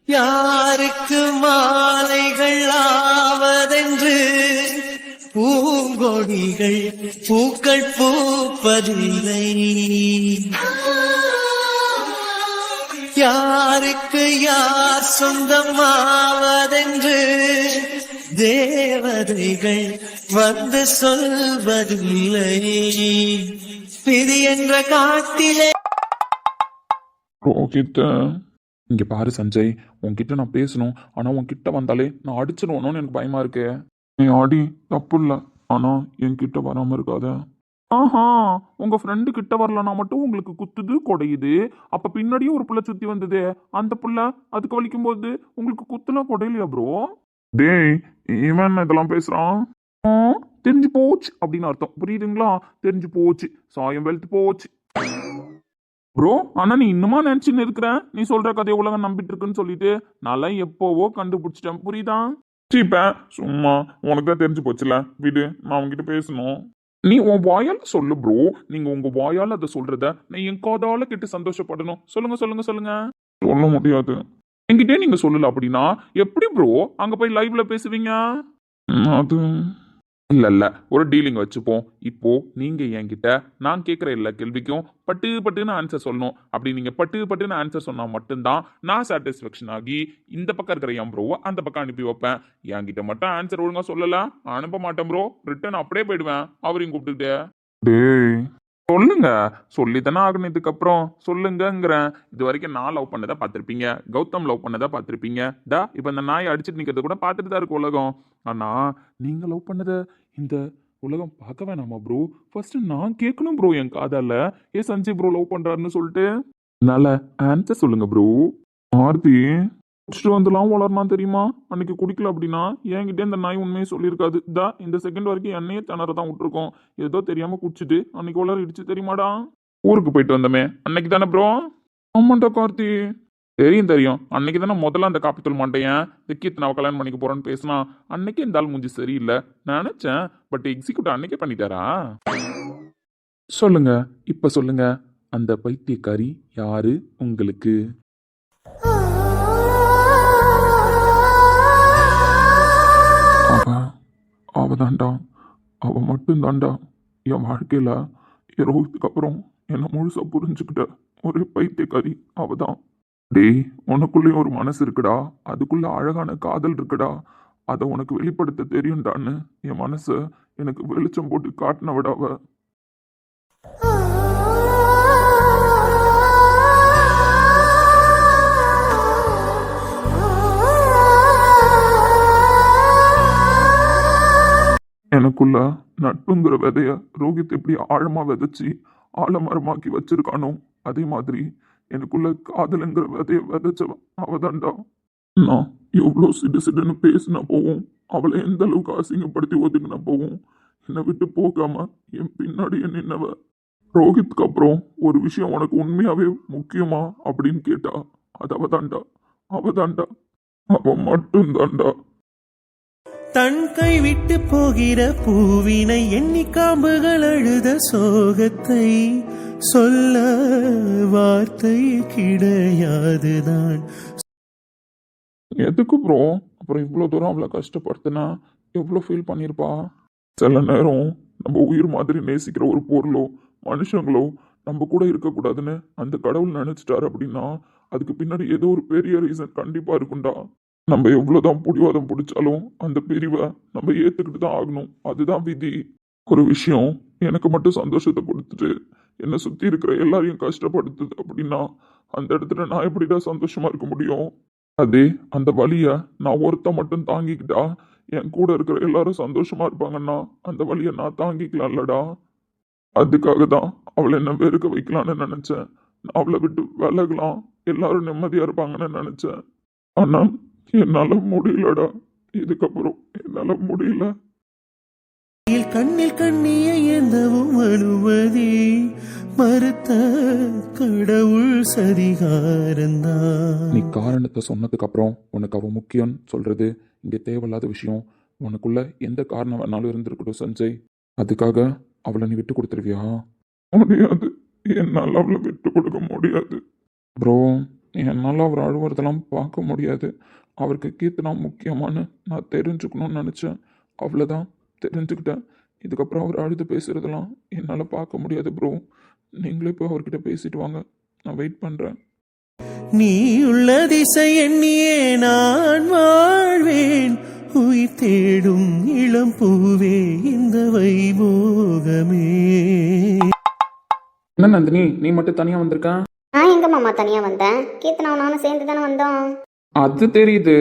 யாருக்கு மாலைகள் ஆவதென்று பூங்கொடிகள் பூக்கள் பூப்பதில்லை. யாருக்கு யார் சொந்தமாவதென்று தேவதைகள் வந்து சொல்வதில்லை. விதி என்ற காட்டிலே. ரோஹித், இங்க பாரு சஞ்சய், உன்கிட்ட நான் பேசணும். ஆனா உன்கிட்ட வந்தாலே நான் அடிச்சிடுவோன்னு எனக்கு பயமா இருக்கு. நீ ஆடி தப்பு இல்லை, ஆனா என்கிட்ட வராம இருக்காத. ஆஹா, உங்க ஃப்ரெண்டு கிட்ட வரலனா மட்டும் உங்களுக்கு குத்துது கொடையுது. அப்ப பின்னாடியே ஒரு புள்ள சுத்தி வந்தது, அந்த புள்ள அதுக்கு வலிக்கும் போது உங்களுக்கு குத்துலாம் கொடையிலையா ப்ரோ? டேய், இவன் இதெல்லாம் பேசுறான். ஆ, தெரிஞ்சு போச்சு அப்படின்னு அர்த்தம், புரியுதுங்களா? தெரிஞ்சு போச்சு, சாயம் வெளுத்து போச்சு ப்ரோ. ஆனா நீ இன்னுமா நினைச்சுன்னு இருக்கிற? நீ சொல்ற கதையை உலகம் நம்பிட்டு இருக்குன்னு சொல்லிட்டு நல்லா எப்போவோ கண்டுபிடிச்சிட்டேன், புரியுதா? சீப்ப சும்மா, உனக்கு தான் தெரிஞ்சு போச்சுல, விடு, நான் உங்ககிட்ட பேசணும். நீ உன் வாயால சொல்லு ப்ரோ. நீங்க உங்க வாயால அதை சொல்றத நான் என் காதால கேட்டு சந்தோஷப்படணும். சொல்லுங்க சொல்லுங்க சொல்லுங்க. சொல்ல முடியாது. என்கிட்டே நீங்க சொல்லல அப்படின்னா எப்படி ப்ரோ அங்க போய் லைவ்ல பேசுவீங்க? அது இல்ல இல்ல, ஒரு டீலிங் வச்சுப்போம். இப்போ நீங்க என்கிட்ட நான் கேட்குற எல்லா கேள்விக்கும் பட்டு பட்டுன்னு ஆன்சர் சொல்லணும். அப்படி நீங்க பட்டு பட்டுன்னு ஆன்சர் சொன்னா மட்டும்தான் நான் சாட்டிஸ்ஃபேக்ஷன் ஆகி இந்த பக்கம் இருக்கிற என் ப்ரோவை அந்த பக்கம் அனுப்பி வைப்பேன். என்கிட்ட மட்டும் ஆன்சர் ஒழுங்கா சொல்லல, அனுப்ப மாட்டேன் ப்ரோ. ரிட்டர்ன் அப்படியே போயிடுவேன் அவரையும் கூப்பிட்டுட்டு. டேய் சொல்லுங்க, சொல்லித்தானே ஆகணும். இதுக்கப்புறம் சொல்லுங்கங்கிறேன். இது வரைக்கும் நான் லவ் பண்ணதை பார்த்துருப்பீங்க, கௌதம் லவ் பண்ணதை பார்த்துருப்பீங்க. இப்போ இந்த நாயை அடிச்சுட்டு நிற்கிறத கூட பார்த்துட்டு தான் இருக்கு உலகம். ஆனா நீங்க லவ் பண்ணதை இந்த உலகம் பார்க்க வேணாமா ப்ரோ? ஃபர்ஸ்ட் நான் கேட்கணும் ப்ரோ என் காதால, சஞ்சய் ப்ரோ லவ் பண்றாருன்னு சொல்லிட்டு. அதனால ஆன்சர் சொல்லுங்க ப்ரோ. ஆர்த்தி குடிச்சிட்டு வந்துலாம் வளரலாம் தெரியுமா? அன்னைக்கு குடிக்கல அப்படின்னா என்கிட்ட இந்த நாய் உண்மையை சொல்லியிருக்காது. இந்த செகண்ட் வரைக்கும் என்னையே திணற தான் விட்டுருக்கோம். ஏதோ தெரியாம குடிச்சிட்டு அன்னைக்கு வளர இடிச்சு தெரியுமாடா? ஊருக்கு போயிட்டு வந்தமே அன்னைக்கு தானே ப்ரோ? ஆமாண்டா கார்த்தி, தெரியும் தெரியும். அன்னைக்கு தானே முதல்ல அந்த காப்பித்தூள் மாட்டேன் விக்கித் நான் கல்யாணம் பண்ணிக்க போறேன்னு பேசினா. அன்னைக்கு இந்த ஆள் மூஞ்சி சரியில்லை நினைச்சேன், பட் எக்ஸிக்யூட் அன்னைக்கே பண்ணிட்டாரா? சொல்லுங்க, இப்ப சொல்லுங்க, அந்த பைத்தியக்காரி யாரு உங்களுக்கு? அவதான்டா, அவ மட்டும் தான்டா என் வாழ்க்கையில ரோஹித்துக்கு அப்புறம் என்னை முழுசா புரிஞ்சுக்கிட்ட ஒரு பைத்தியக்காரி அவதான். டேய், உனக்குள்ளேயும் ஒரு மனசு இருக்குடா, அதுக்குள்ள அழகான காதல் இருக்குடா. அதை உனக்கு வெளிப்படுத்த தெரியும்டான்னு என் மனசை எனக்கு வெளிச்சம் போட்டு காட்டினவிட அவ. எனக்குள்ள நட்புங்கிற விதைய ரோஹித் எப்படி ஆழமா விதைச்சி ஆழமரமாக்கி வச்சிருக்கானோ, அதே மாதிரி எனக்குள்ள காதலுங்கிற விதைய விதைச்சவன் அவதான்டா. நான் எவ்வளோ சிடு சிடுன்னு பேசின போவும், அவளை எந்த அளவுக்கு அசிங்கப்படுத்தி ஒதுங்கின போவும், என்னை விட்டு போகாம என் பின்னாடியே நின்னவ. ரோஹித்க்கு அப்புறம் ஒரு விஷயம் உனக்கு உண்மையாவே முக்கியமா அப்படின்னு கேட்டா அது அவதான்டா, அவதான்டா, அவ மட்டும் தான்டா. தன் கை விட்டு போகிற பூவினை எண்ணி காம்புகள் அழுத சோகத்தை சொல்ல வார்த்தை கிடையாதுதான். எதுக்கு ப்ரோ அப்புறம் இவ்வளோ தூரம் அவளை கஷ்டப்படுத்தினா? எவ்வளோ ஃபீல் பண்ணியிருப்பா? சில நேரம் நம்ம உயிர் மாதிரி நேசிக்கிற ஒரு பொருளோ மனுஷங்களோ நம்ம கூட இருக்கக்கூடாதுன்னு அந்த கடவுள் நினைச்சிட்டாரு அப்படின்னா அதுக்கு பின்னாடி ஏதோ ஒரு பெரிய ரீசன் கண்டிப்பாக இருக்கும்டா. நம்ம எவ்வளோதான் பிடிவாதம் பிடிச்சாலும் அந்த பிரிவை நம்ம ஏற்றுக்கிட்டு தான் ஆகணும். அதுதான் விதி. ஒரு விஷயம் எனக்கு மட்டும் சந்தோஷத்தை கொடுத்துட்டு என்னை சுற்றி இருக்கிற எல்லாரையும் கஷ்டப்படுத்துது அப்படின்னா அந்த இடத்துல நான் எப்படிடா சந்தோஷமா இருக்க முடியும்? அதே அந்த வலியை நான் ஒருத்த மட்டும் தாங்கிக்கிட்டா என் கூட இருக்கிற எல்லாரும் சந்தோஷமா இருப்பாங்கன்னா அந்த வலியை நான் தாங்கிக்கலாம்லடா. அதுக்காக தான் அவளை என்ன வெறுக்க வைக்கலான்னு நினைச்சேன். நான் அவளை விட்டு விலகலாம், எல்லாரும் நிம்மதியா இருப்பாங்கன்னு நினைச்சேன். ஆனா என்னால முடியலடா, இதுக்கப்புறம் என்னால முடியல. கண்ணில் கண்ணிய எந்தவும் அனுமதி மறுத்த கடவுள் சதிகாரந்தான். நீ காரணத்தை சொன்னதுக்கு அப்புறம் உனக்கு அவ முக்கியம் சொல்றது இங்க தேவையில்லாத விஷயம். உனக்குள்ள எந்த காரணம் வேணாலும் இருந்திருக்கட்டும் சஞ்சய், அதுக்காக அவளை நீ விட்டு கொடுத்துருவியா? முடியாது, என்னால் அவளை விட்டு கொடுக்க முடியாது ப்ரோ. என்னால் அவர் அழுவுறதெல்லாம் பார்க்க முடியாது. அவருக்கு கீர்த்தனா முக்கியமானு நான் தெரிஞ்சுக்கணும்னு நினச்சேன். அவ்வளோதான், தெரிஞ்சுக்கிட்டேன். இதுக்கப்புறம் அவர் அழுது பேசுகிறதெல்லாம் என்னால் பார்க்க முடியாது ப்ரோ. நீங்களே போய் அவர்கிட்ட பேசிட்டு வாங்க, நான் வெயிட் பண்ணுறேன். நீ உள்ள திசை எண்ணியே நான் வாழ்வேன். உயிர் தேடும் இளம் பூவே இந்த வைபோகமே. என்ன நந்தினி, நீ மட்டும் தனியாக வந்திருக்க? நான் எங்க மாமா தனியா வந்தேன்? கீர்த்தனாவும் நானும் சேர்ந்து தானே வந்தோம். அது தெரியுது,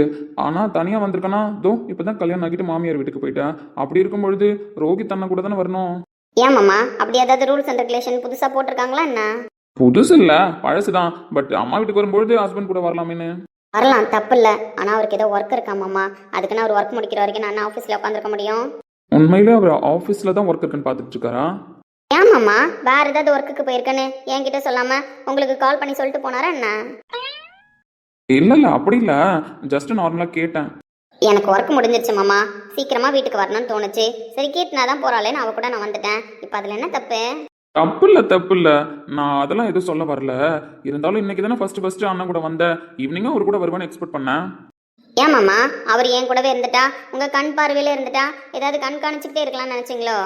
ஆனால் தனியாக வந்திருக்கனா? தோ இப்போ தான் கல்யாணம் ஆகிட்டு மாமியார் வீட்டுக்கு போயிட்டேன். அப்படி இருக்கும் பொழுது ரோஹித் அண்ணன் கூட தானே வரணும். ஏன் மாமா, அப்படி ஏதாவது ரூல்ஸ் அண்ட் ரெகுலேஷன் புதுசா போட்டிருக்காங்களா என்ன? புதுசு இல்லை, பழசு தான். பட் அம்மா வீட்டுக்கு வரும்பொழுது ஹஸ்பண்ட் கூட வரலாமேன்னு. வரலாம், தப்பு இல்லை. ஆனா அவருக்கு ஏதோ ஒர்க் இருக்கா மாமா. அதுக்குன்னு அவர் ஒர்க் முடிக்கிற வரைக்கும் நான் ஆஃபீஸில் உட்காந்துருக்க முடியும்? உண்மையிலே அவர் ஆஃபீஸில் தான் ஒர்க் இருக்குன்னு பார்த்துட்டு இருக்காரா? ஏன் மாமா, வேற ஏதாவது ஒர்க்குக்கு போயிருக்கேன்னு என்கிட்ட சொல்லாம உங்களுக்கு கால் பண்ணி சொல்லிட்டு போனாரா என்ன? இல்லை இல்லை, அப்படி இல்லை, ஜஸ்ட் நார்மலாக கேட்டேன். எனக்கு ஒர்க் முடிஞ்சிருச்சு மாமா, சீக்கிரமா வீட்டுக்கு வரணும்னு தோணுச்சு. சரி கீர்த்தனா தான் போறாளேன்னு அவ கூட நான் வந்துட்டேன். இப்போ அதுல என்ன தப்பு? தப்பு இல்லை, தப்பு இல்லை, நான் அதெல்லாம் எதுவும் சொல்ல வரல. இருந்தாலும் இன்னைக்கு தானே ஃபர்ஸ்ட் அண்ணன் கூட வந்தேன். ஈவினிங்காக அவர் கூட வருவான்னு எக்ஸ்பெக்ட் பண்ணேன். ஏன் மாமா, அவர் என் கூடவே இருந்துட்டா, உங்க கண் பார்வையில இருந்துட்டா ஏதாவது கண்காணிச்சுக்கிட்டே இருக்கலாம்னு நினைச்சீங்களோ?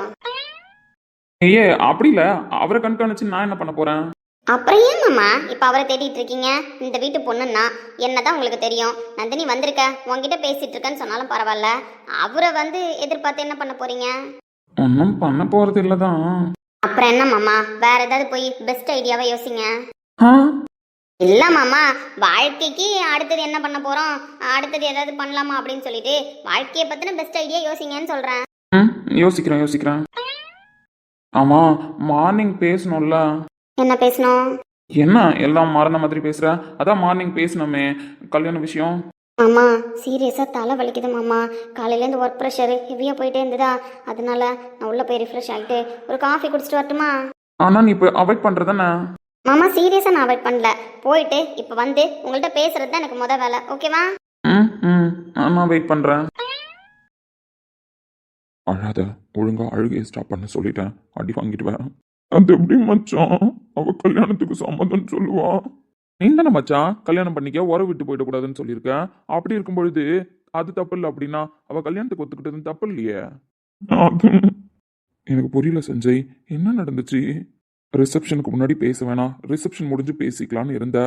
ஐயே அப்படி இல்லை, அவரை கண்காணிச்சு நான் என்ன பண்ண போகிறேன்? அப்புறம் ஏன் மாமா இப்ப அவரை தேடிட்டு இருக்கீங்க? இந்த வீட்டு பொண்ணுன்னா என்னதான் உங்களுக்கு தெரியும். நந்தினி வந்திருக்க, உங்ககிட்ட பேசிட்டு இருக்கேன்னு சொன்னாலும் பரவாயில்ல. அவரை வந்து எதிர்பார்த்து என்ன பண்ண போறீங்க? ஒன்றும் பண்ண போகிறது இல்லை தான். அப்புறம் என்ன மாமா, வேற ஏதாவது போய் பெஸ்ட் ஐடியாவை யோசிங்க. ஆ, இல்ல மாமா, வாழ்க்கைக்கு அடுத்தது என்ன பண்ண போறோம், அடுத்தது ஏதாவது பண்ணலாமா அப்படின்னு சொல்லிட்டு வாழ்க்கையை பத்தின பெஸ்ட் ஐடியா யோசிங்கன்னு சொல்றேன். ம், யோசிக்கிறேன். ஆமாம், மார்னிங் பேசணும்ல. என்ன பேசணும்? என்ன எல்லாம் மறந்த மாதிரி பேசுற? அதான் மார்னிங் பேசணுமே, கல்யாண விஷயம். மாமா சீரியஸா தலை வலிக்குது மாமா. காலையிலேருந்து ஒர்க் ப்ரெஷர் ஹெவியா போயிட்டே இருந்ததா, அதனால நான் உள்ள போய் ரிஃப்ரெஷ் ஆகிட்டு ஒரு காஃபி குடிச்சிட்டு வரட்டுமா? ஆனா நீ இப்போ அவாய்ட் பண்றதானே? மாமா சீரியஸா நான் அவாய்ட் பண்ணல, போயிட்டு இப்போ வந்து உங்கள்கிட்ட பேசுறது தான் எனக்கு முத வேலை, ஓகேவா? ம், நான் வெயிட் பண்றேன். அழாத, ஒழுங்கா அழுகையை ஸ்டாப் பண்ண சொல்லிட்டேன். அடி வாங்கிட்டு வரேன். அது எப்படி மச்சான், அவ கல்யாணத்துக்கு சம்மதம் சொல்லுவா? நீ தானே மச்சான் கல்யாணம் பண்ணிக்க உறவு விட்டு போயிடக்கூடாதுன்னு சொல்லியிருக்க. அப்படி இருக்கும் பொழுது அது தப்பு இல்லை அப்படின்னா அவ கல்யாணத்துக்கு ஒத்துக்கிட்டது தப்பு இல்லையே. அது எனக்கு புரியல சஞ்சய், என்ன நடந்துச்சு? ரிசப்ஷனுக்கு முன்னாடி பேச வேணாம், ரிசப்ஷன் முடிஞ்சு பேசிக்கலான்னு இருந்த.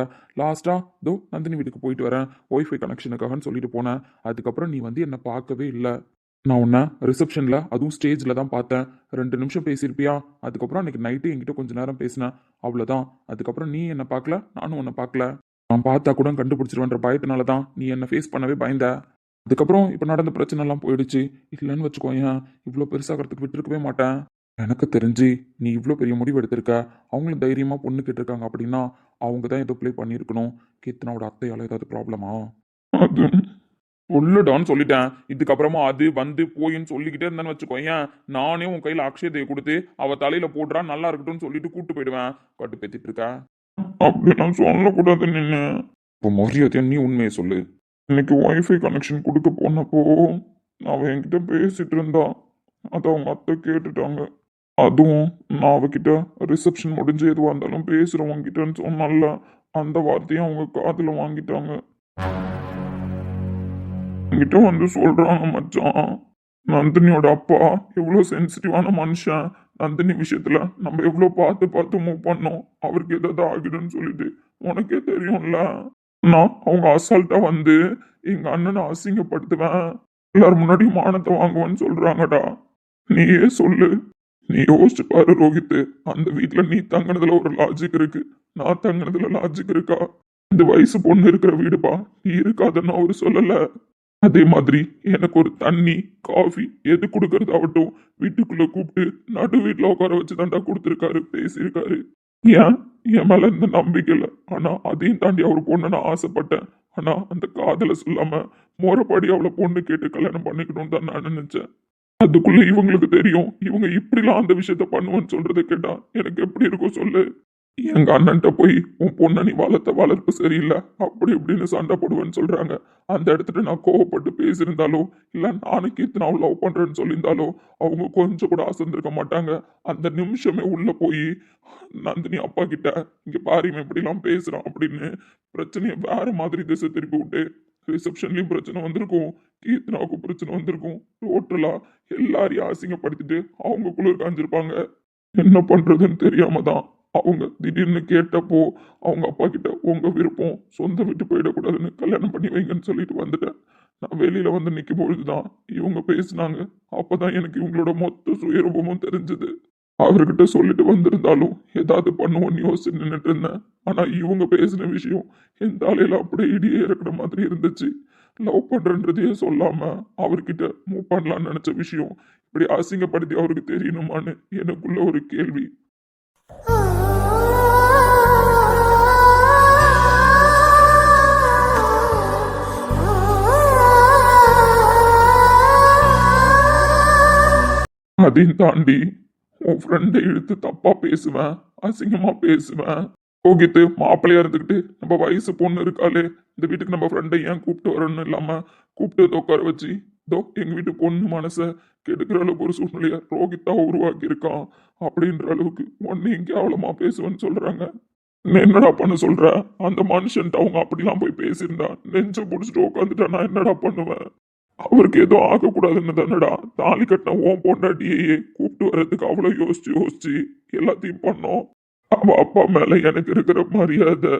லாஸ்டா தோ நந்தினி வீட்டுக்கு போயிட்டு வரேன், ஒய்ஃபை கனெக்ஷனுக்காகன்னு சொல்லிட்டு போனேன். அதுக்கப்புறம் நீ வந்து என்னை பார்க்கவே இல்லை. நான் உன்னை ரிசப்ஷனில் அதுவும் ஸ்டேஜில் தான் பார்த்தேன். 2 நிமிஷம் பேசியிருப்பியா? அதுக்கப்புறம் அன்றைக்கி நைட்டு என்கிட்ட கொஞ்சம் நேரம் பேசினேன், அவ்வளோதான். அதுக்கப்புறம் நீ என்னை பார்க்கல, நானும் உன்னை பார்க்கல. நான் பார்த்தா கூட கண்டுபிடிச்சிருவேன்ற பயத்தினால தான் நீ என்னை ஃபேஸ் பண்ணவே பயந்த. அதுக்கப்புறம் இப்போ நடந்த பிரச்சனைலாம் போயிடுச்சு. இல்லைன்னு வச்சுக்கோயேன், இவ்வளோ பெருசாகிறதுக்கு விட்டுருக்கவே மாட்டேன். எனக்கு தெரிஞ்சு நீ இவ்வளோ பெரிய முடிவு எடுத்திருக்க, அவங்களும் தைரியமாக பொண்ணு கேட்டிருக்காங்க அப்படின்னா அவங்க தான் ஏதோ ப்ளே பண்ணியிருக்கணும். கீர்த்தனாவோட அத்தையால் ஏதாவது ப்ராப்ளமா? அது சொல்லுடான்னு சொல்லிட்டேன். இதுக்கப்புறமா அது வந்து போயின்னு சொல்லிக்கிட்டே இருந்தேன்னு வச்சுக்கோயேன், நானே உன் கையில் அக்ஷயத்தையை கொடுத்து அவ தலையில போடுறா நல்லா இருக்கட்டும்னு சொல்லிட்டு கூப்பிட்டு போயிடுவேன். கட்டு பேத்திட்டு இருக்க. அப்படி நான் சொல்லக்கூடாது நின்று. இப்போ மரியாதையா நீ உண்மையை சொல்லு. இன்னைக்கு ஒய்ஃபை கனெக்ஷன் கொடுக்க போனப்போ அவ என்கிட்ட பேசிட்டு இருந்தா, அதை அவங்க அத்தை கேட்டுட்டாங்க. அதுவும் நான் அவகிட்ட ரிசப்ஷன் முடிஞ்சு எதுவாக இருந்தாலும் பேசுகிறேன் உங்ககிட்டன்னு சொன்னால, அந்த வார்த்தையும் அவங்க காதில் வாங்கிட்டாங்க. என்கிட்ட வந்து சொல்றாங்க, மச்சான் நந்தினியோட அப்பா எவ்வளோ சென்சிட்டிவான மனுஷன், நந்தினி விஷயத்துல நம்ம எவ்வளோ பார்த்து மூவ் பண்ணோம், அவருக்கு ஏதாவது ஆகிடும்னு சொல்லிட்டு உனக்கே தெரியும்ல. நான் அவங்க அசால்ட்டா வந்து எங்க அண்ணனை அசிங்கப்படுத்துவேன், எல்லாரும் முன்னாடி மானத்தை வாங்குவேன்னு சொல்றாங்கடா. நீயே சொல்லு, நீ யோசிச்சு பாரு ரோஹித். அந்த வீட்டுல நீ தங்கினதுல ஒரு லாஜிக் இருக்கு, நான் தங்கினதுல லாஜிக் இருக்கா? இந்த வயசு பொண்ணு இருக்கிற வீடுப்பா, நீ இருக்காதுன்னு அவரு சொல்லல. அதே மாதிரி எனக்கு ஒரு தண்ணி காஃபி எது கொடுக்கறதாகட்டும் வீட்டுக்குள்ள கூப்பிட்டு நடு வீட்டுல உட்கார வச்சு தாண்டா கொடுத்துருக்காரு, பேசியிருக்காரு. ஏன் என் மேல இந்த நம்பிக்கை இல்லை, ஆனா அதையும் தாண்டி அவர் பொண்ணு நான் ஆசைப்பட்டேன். ஆனா அந்த காதலை சொல்லாம முறைப்படி அவளை பொண்ணு கேட்டு கல்யாணம் பண்ணிக்கணும்னு தான் நான் நினைச்சேன். அதுக்குள்ள இவங்களுக்கு தெரியும் இவங்க இப்படிலாம் அந்த விஷயத்த பண்ணுவேன்னு சொல்றதை கேட்டா எனக்கு எப்படி இருக்கும் சொல்லு. எங்க அண்ணன்ட்ட போய் உன் பொண்ணை நீ வளர்த்த வளர்ப்பு சரியில்லை அப்படி இப்படின்னு சண்டை போடுவேன்னு சொல்றாங்க. அந்த இடத்துல நான் கோவப்பட்டு பேசியிருந்தாலோ இல்ல நானும் கீர்த்தனாவை லவ் பண்றேன்னு சொல்லியிருந்தாலோ அவங்க கொஞ்சம் கூட அசந்திருக்க மாட்டாங்க. அந்த நிமிஷமே உள்ள போய் நந்தினி அப்பா கிட்ட இங்க பாரு இவன் இப்படிலாம் பேசுறான் அப்படின்னு பிரச்சனையை வேற மாதிரி திசை திருப்பி விட்டு ரிசப்ஷன்லயும் பிரச்சனை வந்திருக்கும், கீர்த்தனாவுக்கும் பிரச்சனை வந்திருக்கும். டோட்டலா எல்லாரையும் அசிங்கப்படுத்திட்டு அவங்க குளிர் காஞ்சிருப்பாங்க. என்ன பண்றதுன்னு தெரியாம தான் அவங்க திடீர்னு கேட்டப்போ அவங்க அப்பா கிட்ட உங்க விருப்பம் சொந்த விட்டு போயிடக்கூடாதுன்னு கல்யாணம் பண்ணி வைங்கன்னு சொல்லிட்டு வந்துட்டேன். நான் வெளியில வந்து நிற்கும் பொழுதுதான் இவங்க பேசினாங்க. அப்பதான் எனக்கு இவங்களோட மொத்த சுயரூபமும் தெரிஞ்சது. அவர்கிட்ட சொல்லிட்டு வந்திருந்தாலும் ஏதாவது பண்ணுவோன்னு யோசிச்சு நின்றுட்டு இருந்தேன். ஆனா இவங்க பேசின விஷயம் என் தலையில அப்படியே இடியே இருக்கிற மாதிரி இருந்துச்சு. லவ் பண்றன்றதையே சொல்லாம அவர்கிட்ட மூவ் பண்ணலாம்னு நினைச்ச விஷயம் இப்படி அசிங்கப்படுத்தி அவருக்கு தெரியணுமான்னு எனக்குள்ள ஒரு கேள்வி. அதையும் தாண்டி உன் ஃப்ரெண்டை இழுத்து தப்பா பேசுவேன், அசிங்கமா பேசுவேன். ரோஹித் மாப்பிள்ளையா இருந்துக்கிட்டு நம்ம வயசு பொண்ணு இருக்காளே இந்த வீட்டுக்கு நம்ம ஃப்ரெண்டை ஏன் கூப்பிட்டு வரணும்னு இல்லாம கூப்பிட்டு உட்கார வச்சு இதோ எங்க வீட்டு பொண்ணு மனசை கெடுக்கிற அளவுக்கு ஒரு சூழ்நிலைய ரோஹித்தா உருவாக்கி இருக்கான் அப்படின்ற அளவுக்கு ஒன்னு இங்கே அவ்வளோமா பேசுவேன்னு சொல்றாங்க. நீ என்னடா பண்ண சொல்ற? அந்த மனுஷன்ட்டு அவங்க அப்படிலாம் போய் பேசியிருந்தா நெஞ்ச புடிச்சிட்டு உட்காந்துட்டா நான் என்னடா பண்ணுவேன்? அவருக்கு ஏதோ ஆகக்கூடாதுன்னு தானடா தாலி கட்டின உன் பொண்டாட்டியே கூப்பிட்டு வர்றதுக்கு அவ்வளோ யோசிச்சு யோசிச்சு எல்லாத்தையும் பண்ணோம். அவ அப்பா மேல எனக்கு இருக்கிற மரியாதை,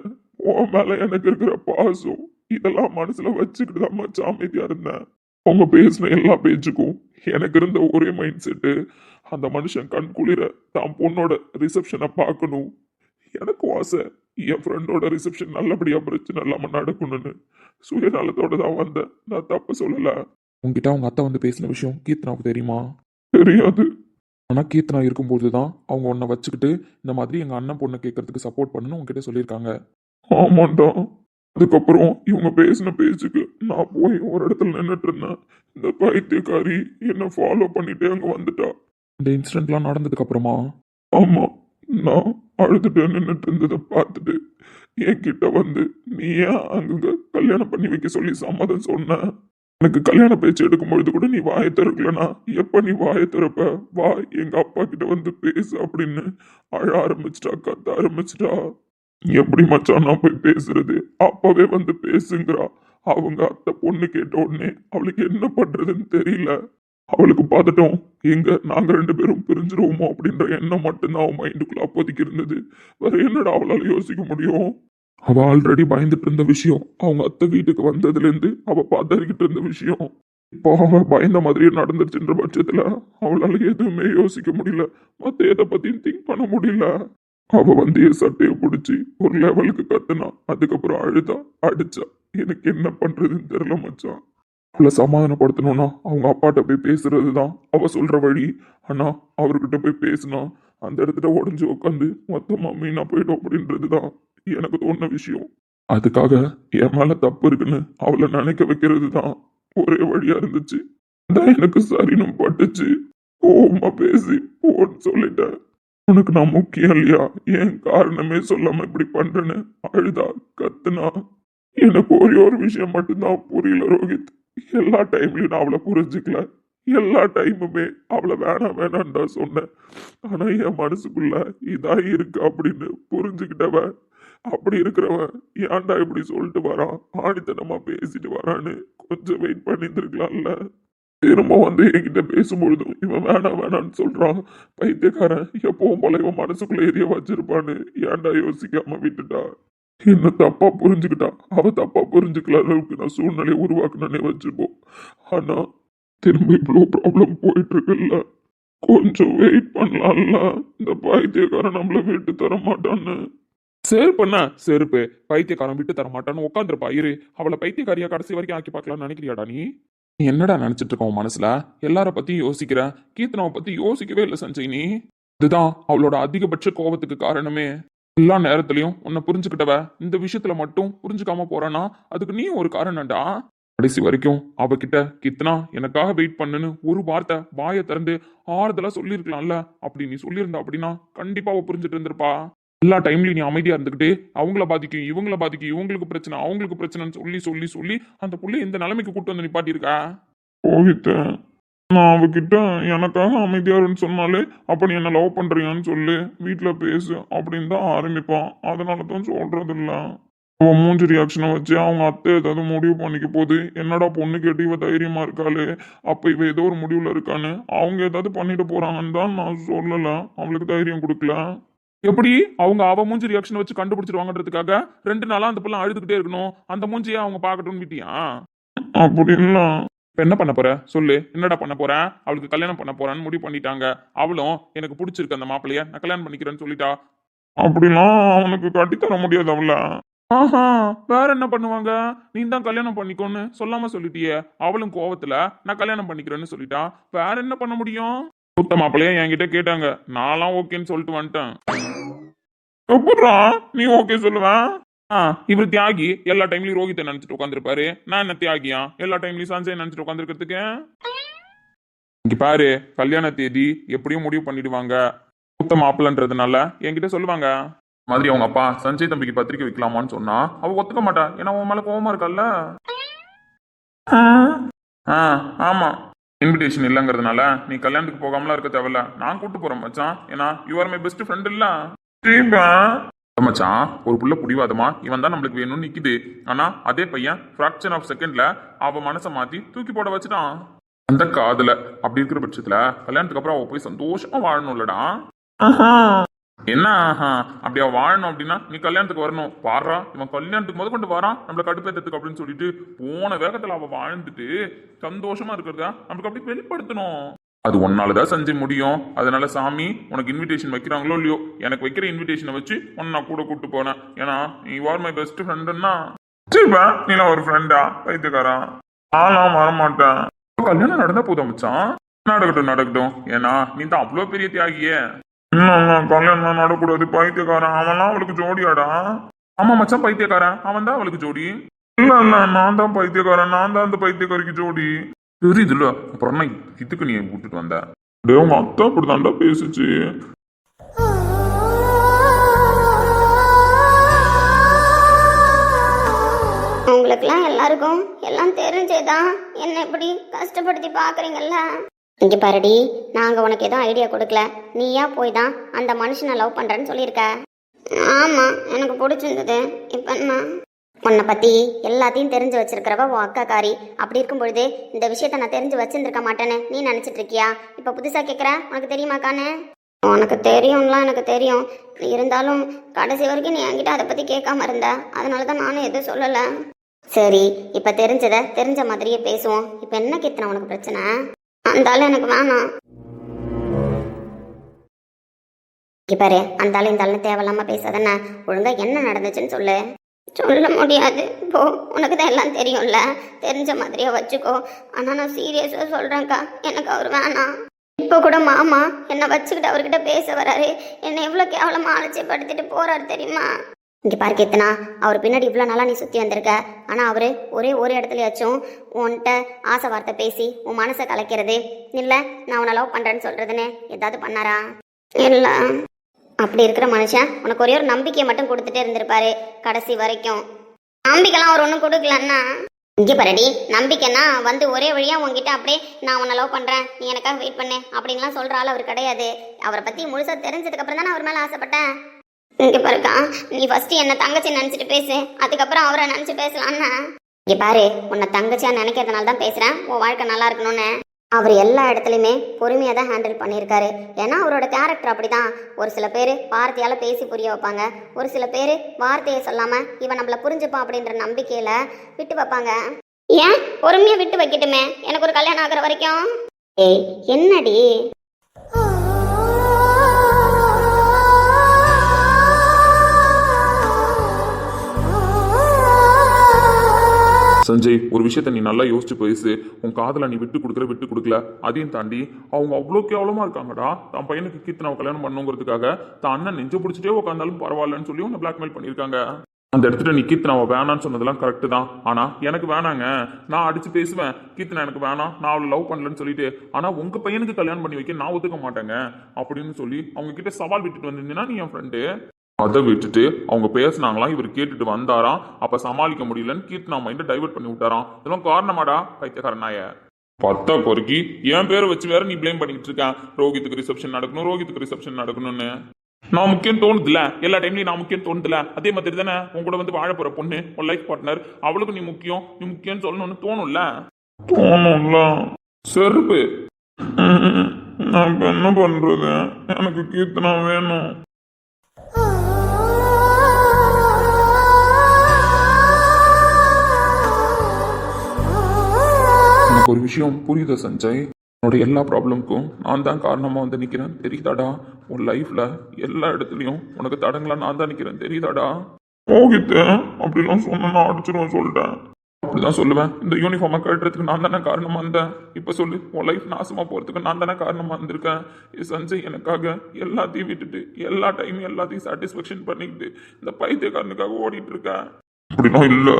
உன் மேல எனக்கு இருக்கிற பாசம் இதெல்லாம் மனசுல வச்சுக்கிட்டு தான் மச்சான் அமைதியா இருந்தேன். அவங்க பேசின எல்லா பேச்சுக்கும் எனக்கு இருந்த ஒரே மைண்ட் செட்டு அந்த மனுஷன் கண் குளிர தான் பொண்ணோட ரிசப்ஷனை பார்க்கணும். எனக்கும் ஆசை என் ஃப்ரெண்டோட ரிசப்ஷன் நல்லபடியா பிரச்சனை இல்லாம நடக்கணும்னு. சுயநலத்தோட தான் வந்தேன், நான் தப்பு சொல்லல. உங்ககிட்ட அவங்க அத்தை வந்து பேசின விஷயம் கீர்த்தனாவுக்கு தெரியுமா? தெரியாது. ஆனால் கீர்த்தனா இருக்கும்போது தான் அவங்க உன்னை வச்சுக்கிட்டு இந்த மாதிரி எங்கள் அண்ணன் பொண்ணை கேட்கறதுக்கு சப்போர்ட் பண்ணணும்னு உங்ககிட்ட சொல்லியிருக்காங்க. ஆமாண்டா. அதுக்கப்புறம் இவங்க பேசின பேச்சுக்கு நான் போய் ஒரு இடத்துல நின்றுட்டு இருந்தேன். இந்த பைத்தியக்காரி என்ன ஃபாலோ பண்ணிட்டே அங்க வந்துட்டா. இந்த இன்சிடென்ட்லாம் நடந்ததுக்கு அப்புறமா ஆமா, நான் அழுதுட்டு நின்றுட்டு இருந்ததை பார்த்துட்டு என்கிட்ட வந்து நீ ஏன் அங்க கல்யாணம் பண்ணி வைக்க சொல்லி சம்மதம் சொன்ன? எனக்கு கல்யாண பேச்சு எடுக்கும் பொழுது கூட நீ வாயை திறக்கலனா எப்ப நீ வாயை திறப்ப? வா எங்க அப்பா கிட்ட வந்து பேசு அப்படின்னு அழ ஆரம்பிச்சிட்டா, கத்த ஆரம்பிச்சிட்டா. எப்படி மச்சான் நான் போய் பேசுறது? அப்பவே வந்து பேசுங்கிறா. அவங்க அத்தை பொண்ணு கேட்ட உடனே அவளுக்கு என்ன பண்றதுன்னு தெரியல. அவளுக்கு பார்த்துட்டோம் எங்க நாங்க 2 பேரும் பிரிஞ்சிருவோமோ அப்படின்ற எண்ணம் மட்டும்தான் அவன் மைண்டுக்குள்ள அப்போதைக்கு இருந்தது. வேற என்னடா அவளால யோசிக்க முடியும்? அவ ஆல்ரெடி பயந்துட்டு இருந்த விஷயம், அவங்க அத்தை வீட்டுக்கு வந்ததுல இருந்து அவ பதறிக்கிட்டு இருந்த விஷயம், இப்போ அவ பயந்த மாதிரியே நடந்துருச்சுன்ற பட்சத்துல அவளால எதுவுமே யோசிக்க முடியல. மத்த எதை பத்தியும் திங்க் பண்ண முடியல. அவ வந்து என் சட்டையை பிடிச்சி ஒரு லெவலுக்கு கத்துனா, அதுக்கப்புறம் அழுதா, அடிச்சா. எனக்கு என்ன பண்றதுன்னு தெரியல மச்சான். அவளை சமாதானப்படுத்தணும்னா அவங்க அப்பாட்ட போய் பேசுறது தான் அவ சொல்ற வழி. ஆனா அவர்கிட்ட போய் பேசினா அந்த இடத்துல உடஞ்சு உட்காந்து மொத்தமா மீனா போயிடும் அப்படின்றது தான் எனக்கு தோணுன விஷயம். அதுக்காக என் மேல தப்பு இருக்குன்னு அவளை நினைக்க வைக்கிறது தான் ஒரே வழியா இருந்துச்சு. அதான் எனக்கு சரின்னு பட்டுச்சு. கோவமா பேசி போன்னு சொல்லிட்டேன். உனக்கு நான் முக்கியம் இல்லையா? ஏன் காரணமே சொல்லாம இப்படி பண்றேன்னு அழுதா, கத்துனா. எனக்கு ஒரே ஒரு விஷயம் மட்டும்தான் புரியல ரோஹித். எல்லா டைம்லயும் நான் அவளை புரிஞ்சுக்கல. எல்லா டைமுமே அவளை வேணாம் வேணான்னு தான் சொன்னேன். ஆனா என் மனசுக்குள்ள இதான் இருக்கு அப்படின்னு புரிஞ்சுக்கிட்டவ, அப்படி இருக்கிறவன் ஏன்டா இப்படி சொல்லிட்டு வரான், ஆணித்தனமா பேசிட்டு வரான்னு கொஞ்சம் வெயிட் பண்ணியிருந்துருக்கலாம்ல. திரும்ப வந்து என்கிட்ட பேசும்பொழுதும் இவன் வேணாம் வேணான்னு சொல்றான். பைத்தியக்காரன் எப்பவும் போல இவன் மனசுக்குள்ள எரிய வச்சிருப்பான்னு ஏன்டா யோசிக்காம விட்டுட்டா. என்ன தப்பா புரிஞ்சுக்கிட்டா. அவ தப்பா புரிஞ்சுக்கல அளவுக்கு நான் சூழ்நிலையை உருவாக்குனே வச்சுப்போம். ஆனா திரும்ப இவ்வளோ ப்ராப்ளம் போயிட்டு இருக்குல்ல, கொஞ்சம் வெயிட் பண்ணலாம்ல. இந்த பைத்தியக்காரன் நம்மள விட்டு தர மாட்டான்னு. செருப்புண்ணா செருப்பு பைத்தியக்காரன் விட்டு தர மாட்டான்னு உட்காந்துருப்பா இரு. அவளை பைத்தியக்காரியா கடைசி வரைக்கும் ஆக்கி பார்க்கலாம்னு நினைக்கிறியாடா நீ? நீ என்னடா நினைச்சிட்டு இருக்க உன் மனசுல? எல்லார பத்தியும் யோசிக்கிற, கீர்த்தனாவை பத்தி யோசிக்கவே இல்லை சஞ்சய் நீ. இதுதான் அவளோட அதிகபட்ச கோபத்துக்கு காரணமே. எல்லா நேரத்திலையும் உன்னை புரிஞ்சுக்கிட்டவ இந்த விஷயத்துல மட்டும் புரிஞ்சுக்காம போறானா அதுக்கு நீ ஒரு காரணம்டா. கடைசி வரைக்கும் அவகிட்ட கீர்த்தனா எனக்காக வெயிட் பண்ணுன்னு ஒரு வார்த்தை வாயை திறந்து ஆறுதலா சொல்லியிருக்கலாம்ல. அப்படி நீ சொல்லியிருந்த அப்படின்னா கண்டிப்பா அவ புரிஞ்சுட்டு இருந்திருப்பா. எல்லா டைம்லயும் நீ அமைதியா இருந்துகிட்டு அவங்கள பாதிக்கும் இவங்கள பாதிக்கும் இவங்களுக்கு பிரச்சனை அவங்களுக்கு பிரச்சனைன்னு சொல்லி சொல்லி சொல்லி அந்த புள்ளை இந்த நிலைமைக்கு கூட்டு வந்து நிப்பாட்டியிருக்கா. ரோஹித், நான் அவகிட்ட எனக்காக அமைதியாருன்னு சொன்னாலே அப்ப நீ என்ன லவ் பண்றியான்னு சொல்லு, வீட்டுல பேசு அப்படின்னு தான் ஆரம்பிப்பான். அதனால தான் சொல்றது இல்ல. அவன் மூஞ்சி ரியாக்ஷனை வச்சு அவங்க அத்தை ஏதாவது முடிவு பண்ணிக்க போகுது. என்னடா பொண்ணு கேட்டு இவ தைரியமா இருக்காளே, அப்ப இவ ஏதோ ஒரு முடிவுல இருக்கான்னு அவங்க ஏதாவது பண்ணிட்டு போறாங்கன்னு தான் நான் சொல்லல, அவளுக்கு தைரியம் கொடுக்கல. எப்படி அவங்க அவ மூஞ்சி ரியாக்ஷன் வச்சு கண்டுபிடிச்சிருவாங்கன்றதுக்காக 2 நாளா அந்த பிள்ளை அழுதுகிட்டே இருக்கணும், அந்த மூஞ்சியை அவங்க பார்க்கட்டும்னு விட்டியா? அப்படி இல்ல. இப்ப என்ன பண்ண போற சொல்லு, என்னடா பண்ண போற? அவளுக்கு கல்யாணம் பண்ண போறான்னு முடிவு பண்ணிட்டாங்க. அவளும் எனக்கு பிடிச்சிருக்கு அந்த மாப்பிள்ளைய, நான் கல்யாணம் பண்ணிக்கிறேன்னு சொல்லிட்டா. அப்படிலாம் அவனுக்கு கட்டித்தர முடியாது அவள. ஆஹா, வேற என்ன பண்ணுவாங்க? நீ தான் கல்யாணம் பண்ணிக்கோன்னு சொல்லாம சொல்லிட்டியே. அவளும் கோவத்துல நான் கல்யாணம் பண்ணிக்கிறேன்னு சொல்லிட்டா. வேற என்ன பண்ண முடியும்? சுத்த மாப்பிள்ளைய என்கிட்ட கேட்டாங்க, நான்லாம் ஓகேன்னு சொல்லிட்டு வந்துட்டேன். எப்படா நீ ஓகே சொல்லுவேன்? இவர் தியாகி எல்லா டைம்லயும் ரோஹித்தை நினைச்சிட்டு உட்காந்துருப்பாரு. நான் என்ன தியாகியா எல்லா டைம்லயும் சஞ்சய் நினைச்சிட்டு உட்காந்துருக்கிறதுக்கு? இங்க பாரு, கல்யாண தேதி எப்படியும் முடிவு பண்ணிடுவாங்க. சுத்த மாப்பிள்ளன்றதுனால என்கிட்ட சொல்லுவாங்க. மாதிரி அவங்க அப்பா சஞ்சய் தம்பிக்கு பத்திரிக்கை வைக்கலாமான்னு சொன்னா அவ ஒத்துக்க மாட்டா. ஏன்னா அவன் மேல கோவமா இருக்கல்ல. ஆமா, இன்விடேஷன் இல்லைங்கிறதுனால நீ கல்யாணத்துக்கு போகாமலாம் இருக்க தேவையில்ல, நான் கூட்டு போறேன் மச்சான். ஏன்னா you are my best friend இல்ல மச்சான். ஒரு புள்ள புடிவாதமா இவன் தான் நம்மளுக்கு வேணும்னு நிக்குது. ஆனா அதே பையன் ஃபிராக்சன் ஆஃப் செகண்ட்ல அவ மனசை மாத்தி தூக்கி போட வச்சுட்டான். அந்த காதல அப்படி இருக்கிற பட்சத்துல கல்யாணத்துக்கு அப்புறம் அவ போய் சந்தோஷமா வாழணும்லடா. என்ன அப்படி அவ வாழணும் அப்படின்னா நீ கல்யாணத்துக்கு வரணும். பாடுறா, இவன் கல்யாணத்துக்கு முத கொண்டு வரான் நம்மள கடுப்பேற்றத்துக்கு அப்படின்னு சொல்லிட்டு போன வேகத்துல அவ வாழ்ந்துட்டு சந்தோஷமா இருக்கிறத நம்மளுக்கு அப்படி வெளிப்படுத்தணும். அது ஒன்னாலதான் செஞ்சு முடியும். அதனால சாமி உனக்கு இன்விடேஷன் வைக்கிறாங்களோ இல்லையோ, எனக்கு வைக்கிற இன்விடேஷனை வச்சு உன்னை நான் கூட கூட்டு போனேன். ஏன்னா நீ ஆர் மை பெஸ்ட் ஃப்ரெண்டுன்னா நீலாம் ஒரு ஃப்ரெண்டா பைத்தியக்காரன். நான்லாம் வரமாட்டேன். கல்யாணம் நடந்தா போதும் மச்சான். நடக்கட்டும் நடக்கட்டும், ஏன்னா நீ தான் அவ்வளோ பெரிய தியாகியே. கல்யாணம் நடக்கூடாது, பைத்தியக்காரன். அவன்லாம் அவளுக்கு ஜோடியாடா. ஆமா மச்சான், பைத்தியக்காரன் அவன் தான் அவளுக்கு ஜோடி. இல்ல இல்ல, நான் தான் பைத்தியக்காரன், நான் தான் அந்த பைத்தியக்காரிக்கு ஜோடி. தெரியுதுல்ல, அப்புறம் என்ன இதுக்கு நீ விட்டுட்டு வந்த? உங்க அத்தா அப்படிதான்டா பேசுச்சு. உங்களுக்குலாம் எல்லாருக்கும் எல்லாம் தெரிஞ்சேதான் என்ன இப்படி கஷ்டப்படுத்தி பாக்குறீங்கல்ல. இங்க பாருடி, நாங்க உனக்கு எதுவும் ஐடியா கொடுக்கல, நீயா போய் தான் அந்த மனுஷனை லவ் பண்றேன்னு சொல்லியிருக்க. ஆமா, எனக்கு பிடிச்சிருந்தது. இப்ப என்ன? உன்னை பத்தி எல்லாத்தையும் தெரிஞ்சு வச்சிருக்கிறவ உன் அக்காக்காரி. அப்படி இருக்கும் பொழுது இந்த விஷயத்த நான் தெரிஞ்சு வச்சிருந்திருக்க மாட்டேன்னு நீ நினைச்சிட்டு இருக்கியா? இப்ப புதுசா கேக்குற, உனக்கு தெரியுமாக்கானு? உனக்கு தெரியும்லாம் எனக்கு தெரியும். இருந்தாலும் கடைசி வரைக்கும் நீ என்கிட்ட அதை பத்தி கேட்காம இருந்த, அதனாலதான் நானும் எதுவும் சொல்லல. சரி, இப்ப தெரிஞ்ச மாதிரியே பேசுவோம். இப்ப என்ன கீர்த்தனா உனக்கு பிரச்சனை? அந்தாலும் எனக்கு வேணாம். பாரு, அந்தாலும் இந்தாலும் தேவையில்லாம பேசாதானே. ஒழுங்கா என்ன நடந்துச்சுன்னு சொல்லு. சொல்ல முடியாது போ, உனக்கு தான் எல்லாம் தெரியும்ல, தெரிஞ்ச மாதிரியே வச்சுக்கோ. ஆனா நான் சீரியஸா சொல்றேன்க்கா, எனக்கு அவர் வேணாம். இப்போ கூட மாமா என்னை வச்சுக்கிட்டு அவர்கிட்ட பேச வராரு. என்னை எவ்வளவு கேவலமா அலட்சியப்படுத்திட்டு போறாரு தெரியுமா? இங்க பாரு கீர்த்தனா, அவர் பின்னாடி இவ்வளோ நாளா நீ சுற்றி வந்திருக்க. ஆனால் அவரு ஒரே ஒரு இடத்துலயாச்சும் உன்கிட்ட ஆசை வார்த்தை பேசி உன் மனசை கலைக்கிறது இல்லை, நான் உன்னை லவ் பண்ணுறேன்னு சொல்றதுன்னு ஏதாவது பண்ணாரா? இல்லை. அப்படி இருக்கிற மனுஷன் உனக்கு ஒரே ஒரு நம்பிக்கையை மட்டும் கொடுத்துட்டே இருந்திருப்பாரு கடைசி வரைக்கும். நம்பிக்கைலாம் அவர் ஒன்றும் கொடுக்கலன்னா. இங்கே பாருடி, நம்பிக்கைன்னா வந்து ஒரே வழியா உங்ககிட்ட அப்படியே நான் உன்னை லவ் பண்ணுறேன், நீ எனக்காக வெயிட் பண்ணு அப்படின்லாம் சொல்கிற ஆள் அவர் கிடையாது. அவரை பற்றி முழுசாக தெரிஞ்சதுக்கு அப்புறம் தானே அவர் மேலே ஆசைப்பட்டேன். இங்க பாருக்கா, நீ ஃபர்ஸ்ட் என்ன தங்கச்சி நினைச்சிட்டு பேசு, அதுக்கப்புறம் அவரை நினைச்சு பேசலாம்னா. இங்க பாரு, உன்னை தங்கச்சியா நினைக்கிறதுனால தான் பேசுறேன், உன் வாழ்க்கை நல்லா இருக்கணும்னு. அவர் எல்லா இடத்துலையுமே பொறுமையாக தான் ஹேண்டில் பண்ணியிருக்காரு. ஏன்னா அவரோட கேரக்டர் அப்படிதான். ஒரு சில பேர் வார்த்தையால பேசி புரிய வைப்பாங்க, ஒரு சில பேர் வார்த்தையை சொல்லாம இவன் நம்மள புரிஞ்சுப்பான் அப்படின்ற நம்பிக்கையில விட்டு வைப்பாங்க. ஏன் பொறுமையா விட்டு வைக்கட்டுமே, எனக்கு ஒரு கல்யாணம் ஆகுற வரைக்கும். ஏய் என்னடி? சஞ்சய், ஒரு விஷயத்த நீ நல்லா யோசிச்சு பேசு. உன் காதல நீ விட்டு கொடுக்கல. அதையும் தாண்டி அவங்க அவ்வளோ கேவலமா இருக்காங்கடா. தன் பையனுக்கு கீர்த்தனாவை கல்யாணம் பண்ணுங்கிறதுக்காக தான் அண்ணன் நெஞ்ச பிடிச்சிட்டே உட்காந்தாலும் பரவாயில்லன்னு சொல்லி உன்னை பிளாக்மெயில் பண்ணியிருக்காங்க. அந்த இடத்துல நீ கீர்த்தனாவை வேணான்னு சொன்னதெல்லாம் கரெக்டு தான். ஆனா எனக்கு வேணாங்க, நான் அடிச்சு பேசுவேன், கீர்த்தனா எனக்கு வேணாம், நான் அவளை லவ் பண்ணலன்னு சொல்லிட்டு. ஆனா உங்க பையனுக்கு கல்யாணம் பண்ணி வைக்க நான் ஒத்துக்க மாட்டேங்க அப்படின்னு சொல்லி அவங்க கிட்ட சவால் விட்டுட்டு வந்திருந்தீங்கன்னா நீ என் ஃப்ரெண்டு. அதை விட்டுட்டு அவங்க பேசுனாங்களாம், இவர் கேட்டுட்டு வந்தாராம். அப்ப சமாளிக்க முடியலன்னு கீர்த்தனா மைண்ட் டைவர்ட் பண்ணி விட்டாராம். இதெல்லாம் காரணமாடா பைத்தியக்காரன் நாய. பத்தா பொறுக்கி என் பேரை வச்சு வேற நீ பிளேம் பண்ணிட்டு இருக்கேன். ரோஹித்துக்கு ரிசப்ஷன் நடக்கணும், ரோஹித்துக்கு ரிசப்ஷன் நடக்கணும்னு. நான் முக்கியம் தோணுதுல, எல்லா டைம்லயும் நான் முக்கியம் தோணுதுல. அதே மாதிரி தானே உன் கூட வந்து வாழ போற பொண்ணு, உன் லைஃப் பார்ட்னர், அவளுக்கு நீ முக்கியம், நீ முக்கியம்னு சொல்லணும்னு தோணும்ல. செருப்பு. நான் இப்ப என்ன பண்றது? எனக்கு கீர்த்தனா வேணும். எனக்கு ஒரு விஷயம் புரியுதா சஞ்சய்? உன்னோட எல்லா ப்ராப்ளம்க்கும் நான் தான் காரணமா வந்து நிக்கிறேன் தெரியுதாடா? உன் லைஃப்ல எல்லா இடத்துலயும் உனக்கு தடங்களா நான் தான் நிக்கிறேன் தெரியுதாடா? மோகித்த அப்படிலாம் சொன்னா அடிச்சிருவேன் சொல்லிட்டேன். அப்படிதான் சொல்லுவேன். இந்த யூனிஃபார்மை கட்டுறதுக்கு நான் தானே காரணமா இருந்தேன். இப்ப சொல்லு, உன் லைஃப் நாசமா போறதுக்கு நான் தானே காரணமா இருந்திருக்கேன். சஞ்சய் எனக்காக எல்லாத்தையும் விட்டுட்டு எல்லா டைமும் எல்லாத்தையும் சாட்டிஸ்ஃபேக்ஷன் பண்ணிக்கிட்டு இந்த பைத்தியக்காரனுக்காக ஓடிட்டு இருக்கேன். அப்படிலாம் இல்லை.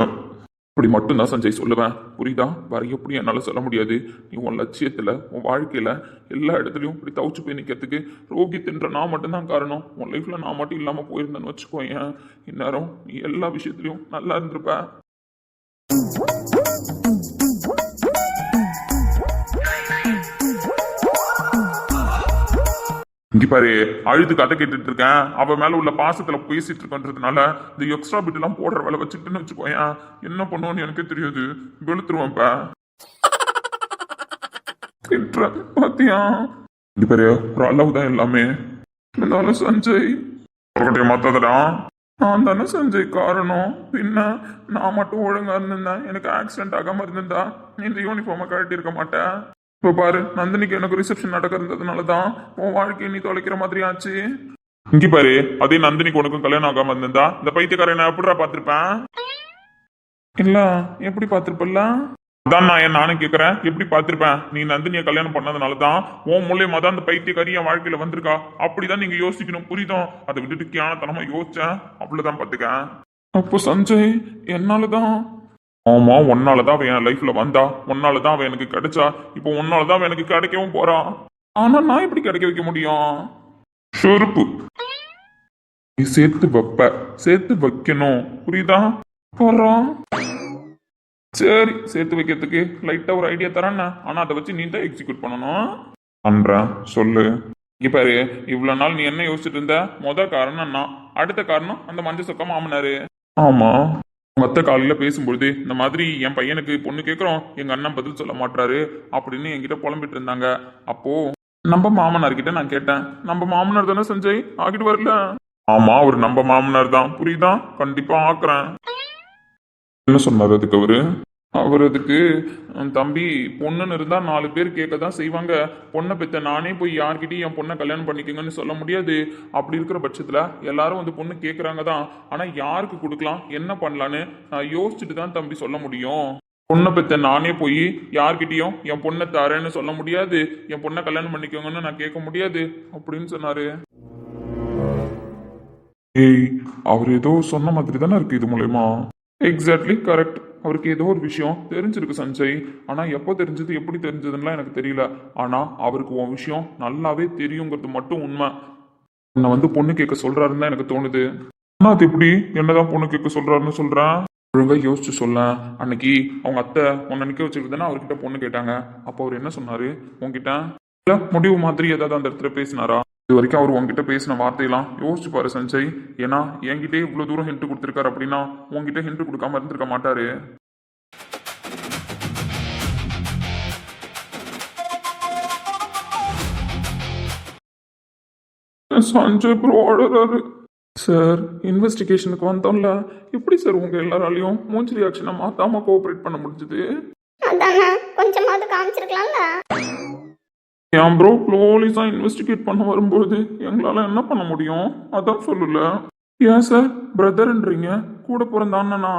அப்படி மட்டும்தான் சஞ்சய் சொல்லுவேன் புரியுதா? வேற எப்படி என்னால் சொல்ல முடியாது. நீ உன் லட்சியத்தில் உன் வாழ்க்கையில் எல்லா இடத்துலையும் இப்படி தவிச்சு போய் நிற்கிறதுக்கு ரோஹித்ன்ற நான் மட்டும்தான் காரணம். உன் லைஃப்பில் நான் மட்டும் இல்லாமல் போயிருந்தேன்னு வச்சுக்கோயேன், இந்நேரம் நீ எல்லா விஷயத்துலையும் நல்லா இருந்திருப்ப. இங்க பாரு, அழுது கதை கேட்டுட்டு இருக்கேன். அவ மேல உள்ள பாசத்துல பேசிட்டு இருக்கன்றதுனால இந்த எக்ஸ்ட்ரா பிட் எல்லாம் போடுற வேலை வச்சுட்டுன்னு வச்சுக்கோயேன், என்ன பண்ணுவோன்னு எனக்கு தெரியாது. வெளுத்துருவேன் பாத்தியா? இங்க பாரு, ஒரு அளவு தான் எல்லாமே. இருந்தாலும் சஞ்சய் மாத்தாதடா. நான் தானே சஞ்சய் காரணம். பின்ன நான் மட்டும் ஒழுங்கா இருந்திருந்தேன், எனக்கு ஆக்சிடென்ட் ஆகாம இருந்திருந்தா நீ இந்த யூனிஃபார்மை கழட்டி இருக்க மாட்டேன். இப்போ பாரு, நந்தினிக்கு எனக்கு ரிசப்ஷன் நடக்கிறதுனால தான் உன் வாழ்க்கையை நீ தொலைக்கிற மாதிரி ஆச்சு. இங்க பாரு, அதே நந்தினிக்கு உனக்கும் கல்யாணம் ஆகாம இருந்திருந்தா இந்த பைத்தியக்காரன் நான் எப்படிடா பார்த்திருப்பேன்? இல்ல எப்படி பார்த்திருப்பல்ல? அதான் நானும் கேட்கறேன், எப்படி பார்த்திருப்பேன்? நீ நந்தினியை கல்யாணம் பண்ணதுனால தான் உன் மூலியமா தான் அந்த பைத்தியக்காரி என் வாழ்க்கையில வந்திருக்கா. அப்படிதான் நீங்க யோசிக்கணும் புரியுதோ? அதை விட்டுட்டு கியானத்தனமா யோசிச்சேன், அவ்வளவுதான் பார்த்துக்க. அப்போ சஞ்சய் என்னாலதான். ஆமா, ஒன்னாலதான் அவன் என் லைஃப்ல வந்தா, ஒன்னாலதான் அவன் எனக்கு கிடைச்சா, இப்போ ஒன்னாலதான் அவன் எனக்கு கிடைக்கவும் போறான். ஆனா நான் எப்படி கிடைக்க வைக்க முடியும்? செருப்பு. நீ சேர்த்து வைப்ப, சேர்த்து வைக்கணும் புரியுதா? போறோம். சரி, சேர்த்து வைக்கிறதுக்கு லைட்டா ஒரு ஐடியா தரேன், ஆனா அதை வச்சு நீ தான் எக்ஸிக்யூட் பண்ணணும். பண்றேன், சொல்லு. இங்க பாரு, இவ்வளவு நாள் நீ என்ன யோசிச்சுட்டு இருந்த? முதல் காரணம் நான், அடுத்த காரணம் அந்த மஞ்சள் சொக்க மாமனாரு. ஆமா, மொத்த காலையில பேசும்பொழுது இந்த மாதிரி என் பையனுக்கு பொண்ணு கேட்குறோம், எங்க அண்ணன் பதில் சொல்ல மாட்டாரு அப்படின்னு என்கிட்ட புலம்பிட்டு இருந்தாங்க. அப்போ நம்ம மாமனார்கிட்ட நான் கேட்டேன், நம்ம மாமனார் தானே சஞ்சய் ஆகிட்டு வரல? ஆமா, அவர் நம்ம மாமனார் தான் புரியுதா, கண்டிப்பா ஆக்குறேன். என்ன சொன்னார் அதுக்கு அவர் அதுக்கு தம்பி பொண்ணுன்னு இருந்தா 4 பேர் கேட்க தான் செய்வாங்க. பொண்ணை பெற்ற நானே போய் யார்கிட்டயும் என் பொண்ணை கல்யாணம் பண்ணிக்கங்கன்னு சொல்ல முடியாது. அப்படி இருக்கிற பட்சத்துல எல்லாரும் வந்து பொண்ணு கேட்கறாங்க தான், ஆனா யாருக்கு கொடுக்கலாம் என்ன பண்ணலான்னு நான் யோசிச்சுட்டு தான் தம்பி சொல்ல முடியும். பொண்ணை பெற்ற நானே போய் யார்கிட்டயும் என் பொண்ணை தரேன்னு சொல்ல முடியாது, என் பொண்ணை கல்யாணம் பண்ணிக்கோங்கன்னு நான் கேட்க முடியாது அப்படின்னு சொன்னாரு. ஏய், அவர் ஏதோ சொன்ன மாதிரி தானே இருக்கு இது மூலயமா. Exactly correct. அவருக்கு ஏதோ ஒரு விஷயம் தெரிஞ்சிருக்கு சஞ்சய். ஆனா எப்போ தெரிஞ்சது எப்படி தெரிஞ்சதுன்னா எனக்கு தெரியல. ஆனா அவருக்கு உன் விஷயம் நல்லாவே தெரியுங்கிறது மட்டும் உண்மை. உன்னை வந்து பொண்ணு கேட்க சொல்றாருன்னு தான் எனக்கு தோணுது. ஆனா அது எப்படி என்னதான் பொண்ணு கேட்க சொல்றாருன்னு சொல்றேன்? ஒழுங்கா யோசிச்சு சொல்ல. அன்னைக்கு அவங்க அத்தை உன்னை நிக்க வச்சுக்கிட்டுதானே அவர்கிட்ட பொண்ணு கேட்டாங்க. அப்போ அவர் என்ன சொன்னாரு உன்கிட்ட? இல்ல முடிவு மாதிரி ஏதாவது அந்த இடத்துல பேசினாரா? இது வரைக்கும் அவர் உங்ககிட்ட பேசின வார்த்தையெல்லாம் யோசிச்சு பாரு சஞ்சய். ஏன்னா என்கிட்டே இவ்வளவு தூரம் ஹிண்ட் கொடுத்துருக்காரு அப்படின்னா உங்ககிட்ட ஹிண்ட் கொடுக்காம இருந்திருக்க மாட்டாரு. சஞ்சய் ப்ரோ அழறாரு. சார், இன்வெஸ்டிகேஷனுக்கு வந்தோம்ல, எப்படி சார் உங்க எல்லாராலையும் மூஞ்சி ரியாக்ஷனை மாத்தாம கோஆபரேட் பண்ண முடிஞ்சது? அதானே கொஞ்சமாவது காமிச்சிருக்கலாம்ல. ஏன் ப்ரோ போலீஸா இன்வெஸ்டிகேட் பண்ண வரும்போது எங்களால என்ன பண்ண முடியும்? அதான் சொல்லல. ஏன் சார் பிரதர்ன்றீங்க? கூட பிறந்த அண்ணனா?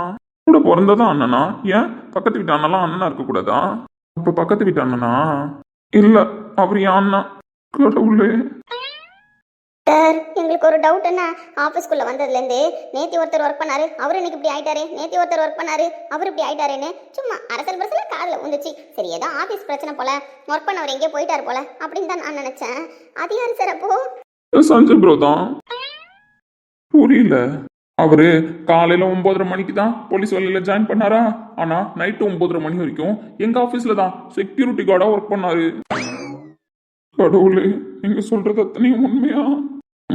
கூட பிறந்ததான் அண்ணனா? ஏன் பக்கத்து வீட்டு அண்ணெல்லாம் அண்ணனா இருக்க கூடாதா? இப்ப பக்கத்து வீட்டு அண்ணனா? இல்ல, அவர் என் அண்ணா. கடவுளே. சார், எங்களுக்கு ஒரு டவுட். என்ன ஆஃபீஸ்க்குள்ள வந்ததுலேருந்து நேத்தி ஒருத்தர் ஒர்க் பண்ணாரு, அவர் இன்னைக்கு இப்படி ஆயிட்டாரு, நேத்தி ஒருத்தர் ஒர்க் பண்ணாரு, அவர் இப்படி ஆயிட்டாருன்னு சும்மா அரசல் பரசல காதில் வந்துச்சு. சரி, ஏதோ ஆஃபீஸ் பிரச்சனை போல, ஒர்க் பண்ணவர் எங்கேயோ போயிட்டாரு போல அப்படின்னு தான் நான் நினைச்சேன். அது யாரு சார் அப்போ? சஞ்சய் ப்ரோ தான். புரியல. அவரு காலையில 9:30 மணிக்கு தான் போலீஸ் வேலையில ஜாயின் பண்ணாரா? ஆனா நைட்டு 9:30 மணி வரைக்கும் எங்க ஆபீஸ்ல தான் செக்யூரிட்டி கார்டா ஒர்க் பண்ணாரு. கடவுளே, நீங்க சொல்றது அத்தனையும் உண்மையா?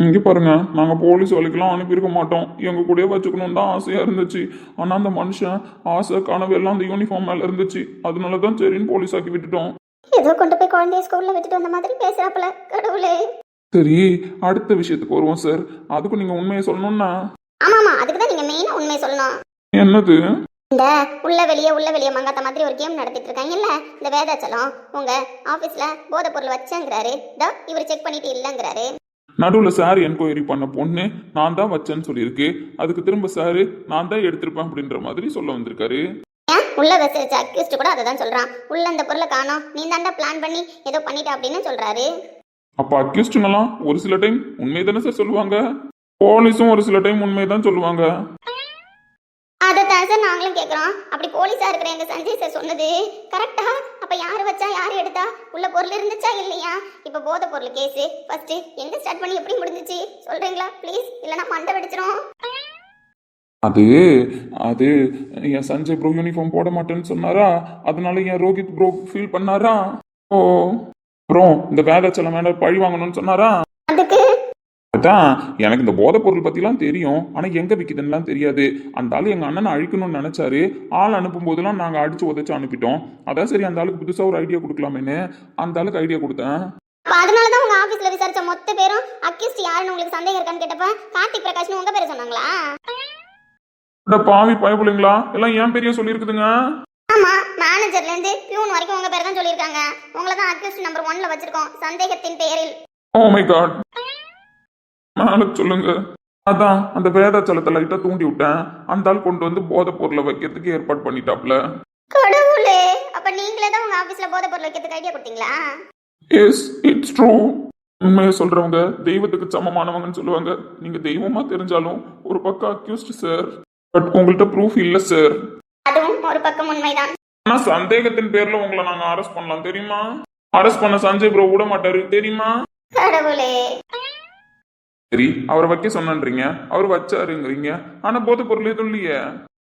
இங்க பாருங்க, நாங்க போலீஸ் வேலைக்கெல்லாம் அனுப்பியிருக்க மாட்டோம். எங்க கூடயே வச்சுக்கணும் தான் ஆசையா இருந்துச்சு. ஆனா அந்த மனுஷன் ஆசை கனவு எல்லாம் அந்த யூனிஃபார்ம் மேல இருந்துச்சு. அதனாலதான் சரின்னு போலீஸ் ஆக்கி விட்டுட்டோம். ஏதோ கொண்டு போய் குழந்தைய ஸ்கூல்ல விட்டுட்டு வந்த மாதிரி பேசுறாப்புல. கடவுளே. சரி, அடுத்த விஷயத்துக்கு வருவோம் சார். அதுக்கும் நீங்க உண்மையை சொல்லணும்னா ஆமாமா, அதுக்கு தான் நீங்க மெயினா உண்மையை சொல்லணும். என்னது? இந்த உள்ள வெளியே மங்காத்த மாதிரி ஒரு கேம் நடத்திட்டு இருக்காங்கல்ல, இந்த வேதாச்சலம் உங்க ஆபீஸ்ல போதை பொருள் வச்சேங்கிறாரு. இவர் செக் பண்ணிட்டு இல்லங்கிறாரு. நடுவில் சார் என்கொயரி பண்ண பொண்ணு நான் தான் வச்சேன்னு சொல்லியிருக்கு. அதுக்கு திரும்ப சார் நான் தான் எடுத்திருப்பேன் அப்படின்ற மாதிரி சொல்ல வந்திருக்காரு. ஏன் உள்ள விசாரிச்ச அக்யூஸ்ட் கூட அதை தான் சொல்றான். உள்ள இந்த பொருளை காணோம், நீ தாண்டா பிளான் பண்ணி ஏதோ பண்ணிட்ட அப்படின்னு சொல்றாரு. அப்ப அக்யூஸ்டுங்கெல்லாம் ஒரு சில டைம் உண்மை தானே சார் சொல்லுவாங்க. போலீஸும் ஒரு சில டைம் உண்மை தான் சொல்லுவாங்க. அதைத்தான் சார் நாங்களும் கேட்குறோம். அப்படி போலீஸா இருக்கிற எங்க சஞ்சய் சார் சொன்னது கரெக்டா? அப்ப யாரு வச்சா யாரு எடுத்தா? உள்ள பொருள் இருந்துச்சா இல்லையா? இப்ப போதை பொருள் கேஸ் ஃபர்ஸ்ட் எங்க ஸ்டார்ட் பண்ணி எப்படி முடிஞ்சிச்சு சொல்றீங்களா ப்ளீஸ்? இல்லைன்னா மண்டை வெடிச்சிரும். அது அது என் சஞ்சய் ப்ரோ யூனிஃபார்ம் போட மாட்டேன்னு சொன்னாரா, அதனால என் ரோஹித் ப்ரோ ஃபீல் பண்ணாரா. ஓ, அப்புறம் இந்த வேதாச்சலம் மேல பழி வாங்கணும்னு சொன்னாரா. அதுக்கு அதான் எனக்கு இந்த போதை பொருள் பத்திலாம் தெரியும், ஆனா எங்க விக்குதுன்னு தெரியாது. அந்த ஆளு எங்க அண்ணனை அழிக்கணும்னு நினைச்சாரு. ஆள் அனுப்பும் போதெல்லாம் நாங்க அடிச்சு உதச்சு அனுப்பிட்டோம். அதான் சரி அந்த ஆளுக்கு புதுசா ஒரு ஐடியா கொடுக்கலாமேன்னு அந்த ஆளுக்கு ஐடியா கொடுத்தேன். அதனாலதான் உங்க ஆபீஸ்ல விசாரிச்ச மொத்த பேரும் அக்யூஸ்ட் யாருன்னு உங்களுக்கு சந்தேகம் இருக்கான்னு கேட்டப்ப கார்த்திக் பிரகாஷ்னு உங்க பேரை சொன்னாங்களா? பாவி பயப்புலீங்களா எல்லாம் ஏன் பெரிய சொல்லியிருக்குதுங்க. ஆமா, மேனேஜர்ல இருந்து பியூன் வரைக்கும் உங்க பேரை தான் சொல்லியிருக்காங்க. உங்களை தான் அக்யூஸ்ட் நம்பர் 1ல வச்சிருக்கோம் சந்தேகத்தின் பெயரில். ஓ மை காட், மேல சொல்லுங்க. அதான் அந்த வேதாச்சலத்தை லைட்டா தூண்டி விட்டேன். அந்த ஆள் கொண்டு வந்து போதை பொருளை வைக்கிறதுக்கு ஏற்பாடு பண்ணிட்டாப்ல. கடவுளே, அப்ப நீங்களே தான் உங்க ஆபீஸ்ல போதை பொருள் வைக்கிறதுக்கு ஐடியா கொடுத்தீங்களா? Yes, it's true. உண்மையை சொல்றவங்க தெய்வத்துக்கு சமமானவங்கன்னு சொல்லுவாங்க. நீங்க தெய்வமா தெரிஞ்சாலும் ஒரு பக்கம் அக்யூஸ்ட் சார். பட் உங்கள்கிட்ட ப்ரூஃப் இல்ல சார். அதுவும் ஒரு பக்கம் உண்மைதான். ஆனா சந்தேகத்தின் பேர்ல உங்களை நாங்க அரெஸ்ட் பண்ணலாம் தெரியுமா? அரெஸ்ட் பண்ண சஞ்சய் ப்ரோ விட மாட்டாரு தெரியுமா? கடவுளே. சரி, அவரை வைக்க சொன்னீங்க, அவர் வச்சாருங்கிறீங்க. ஆனா போதை பொருள் எதுவும் இல்லையே.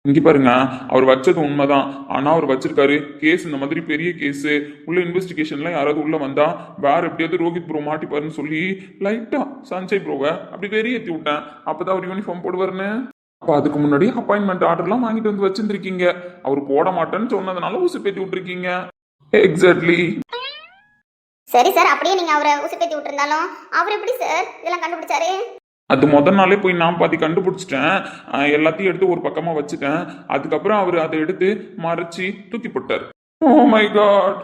இங்க பாருங்க, அவர் வச்சது உண்மைதான். ஆனா அவர் வச்சிருக்காரு கேஸ், இந்த மாதிரி பெரிய கேஸ் உள்ள இன்வெஸ்டிகேஷன்ல யாராவது உள்ள வந்தா வேற எப்படியாவது ரோஹித் ப்ரோ மாட்டிப்பாருன்னு சொல்லி லைட்டா சஞ்சய் ப்ரோவை அப்படி வெறியேற்றி விட்டேன். அப்பதான் அவர் யூனிஃபார்ம் போடுவாருன்னு. அப்ப அதுக்கு முன்னாடி அப்பாயின்மெண்ட் ஆர்டர்லாம் வாங்கிட்டு வந்து வச்சிருக்கீங்க. அவர் போட மாட்டேன்னு சொன்னதுனால ஊசி பேத்தி விட்டுருக்கீங்க. எக்ஸாக்ட்லி. சரி சார், அப்படியே நீங்க அவரை ஊசிப்பேத்தி விட்டுருந்தாலும் அவர் எப்படி சார் இதெல்லாம் கண்டுபிடிச்சாரு? அது முதல் நாளே போய் நான் பாதி கண்டுபிடிச்சிட்டேன். எல்லாத்தையும் எடுத்து ஒரு பக்கமா வச்சுட்டேன். அதுக்கப்புறம் அவர் அதை எடுத்து மறைச்சி தூக்கி போட்டார். Oh my God.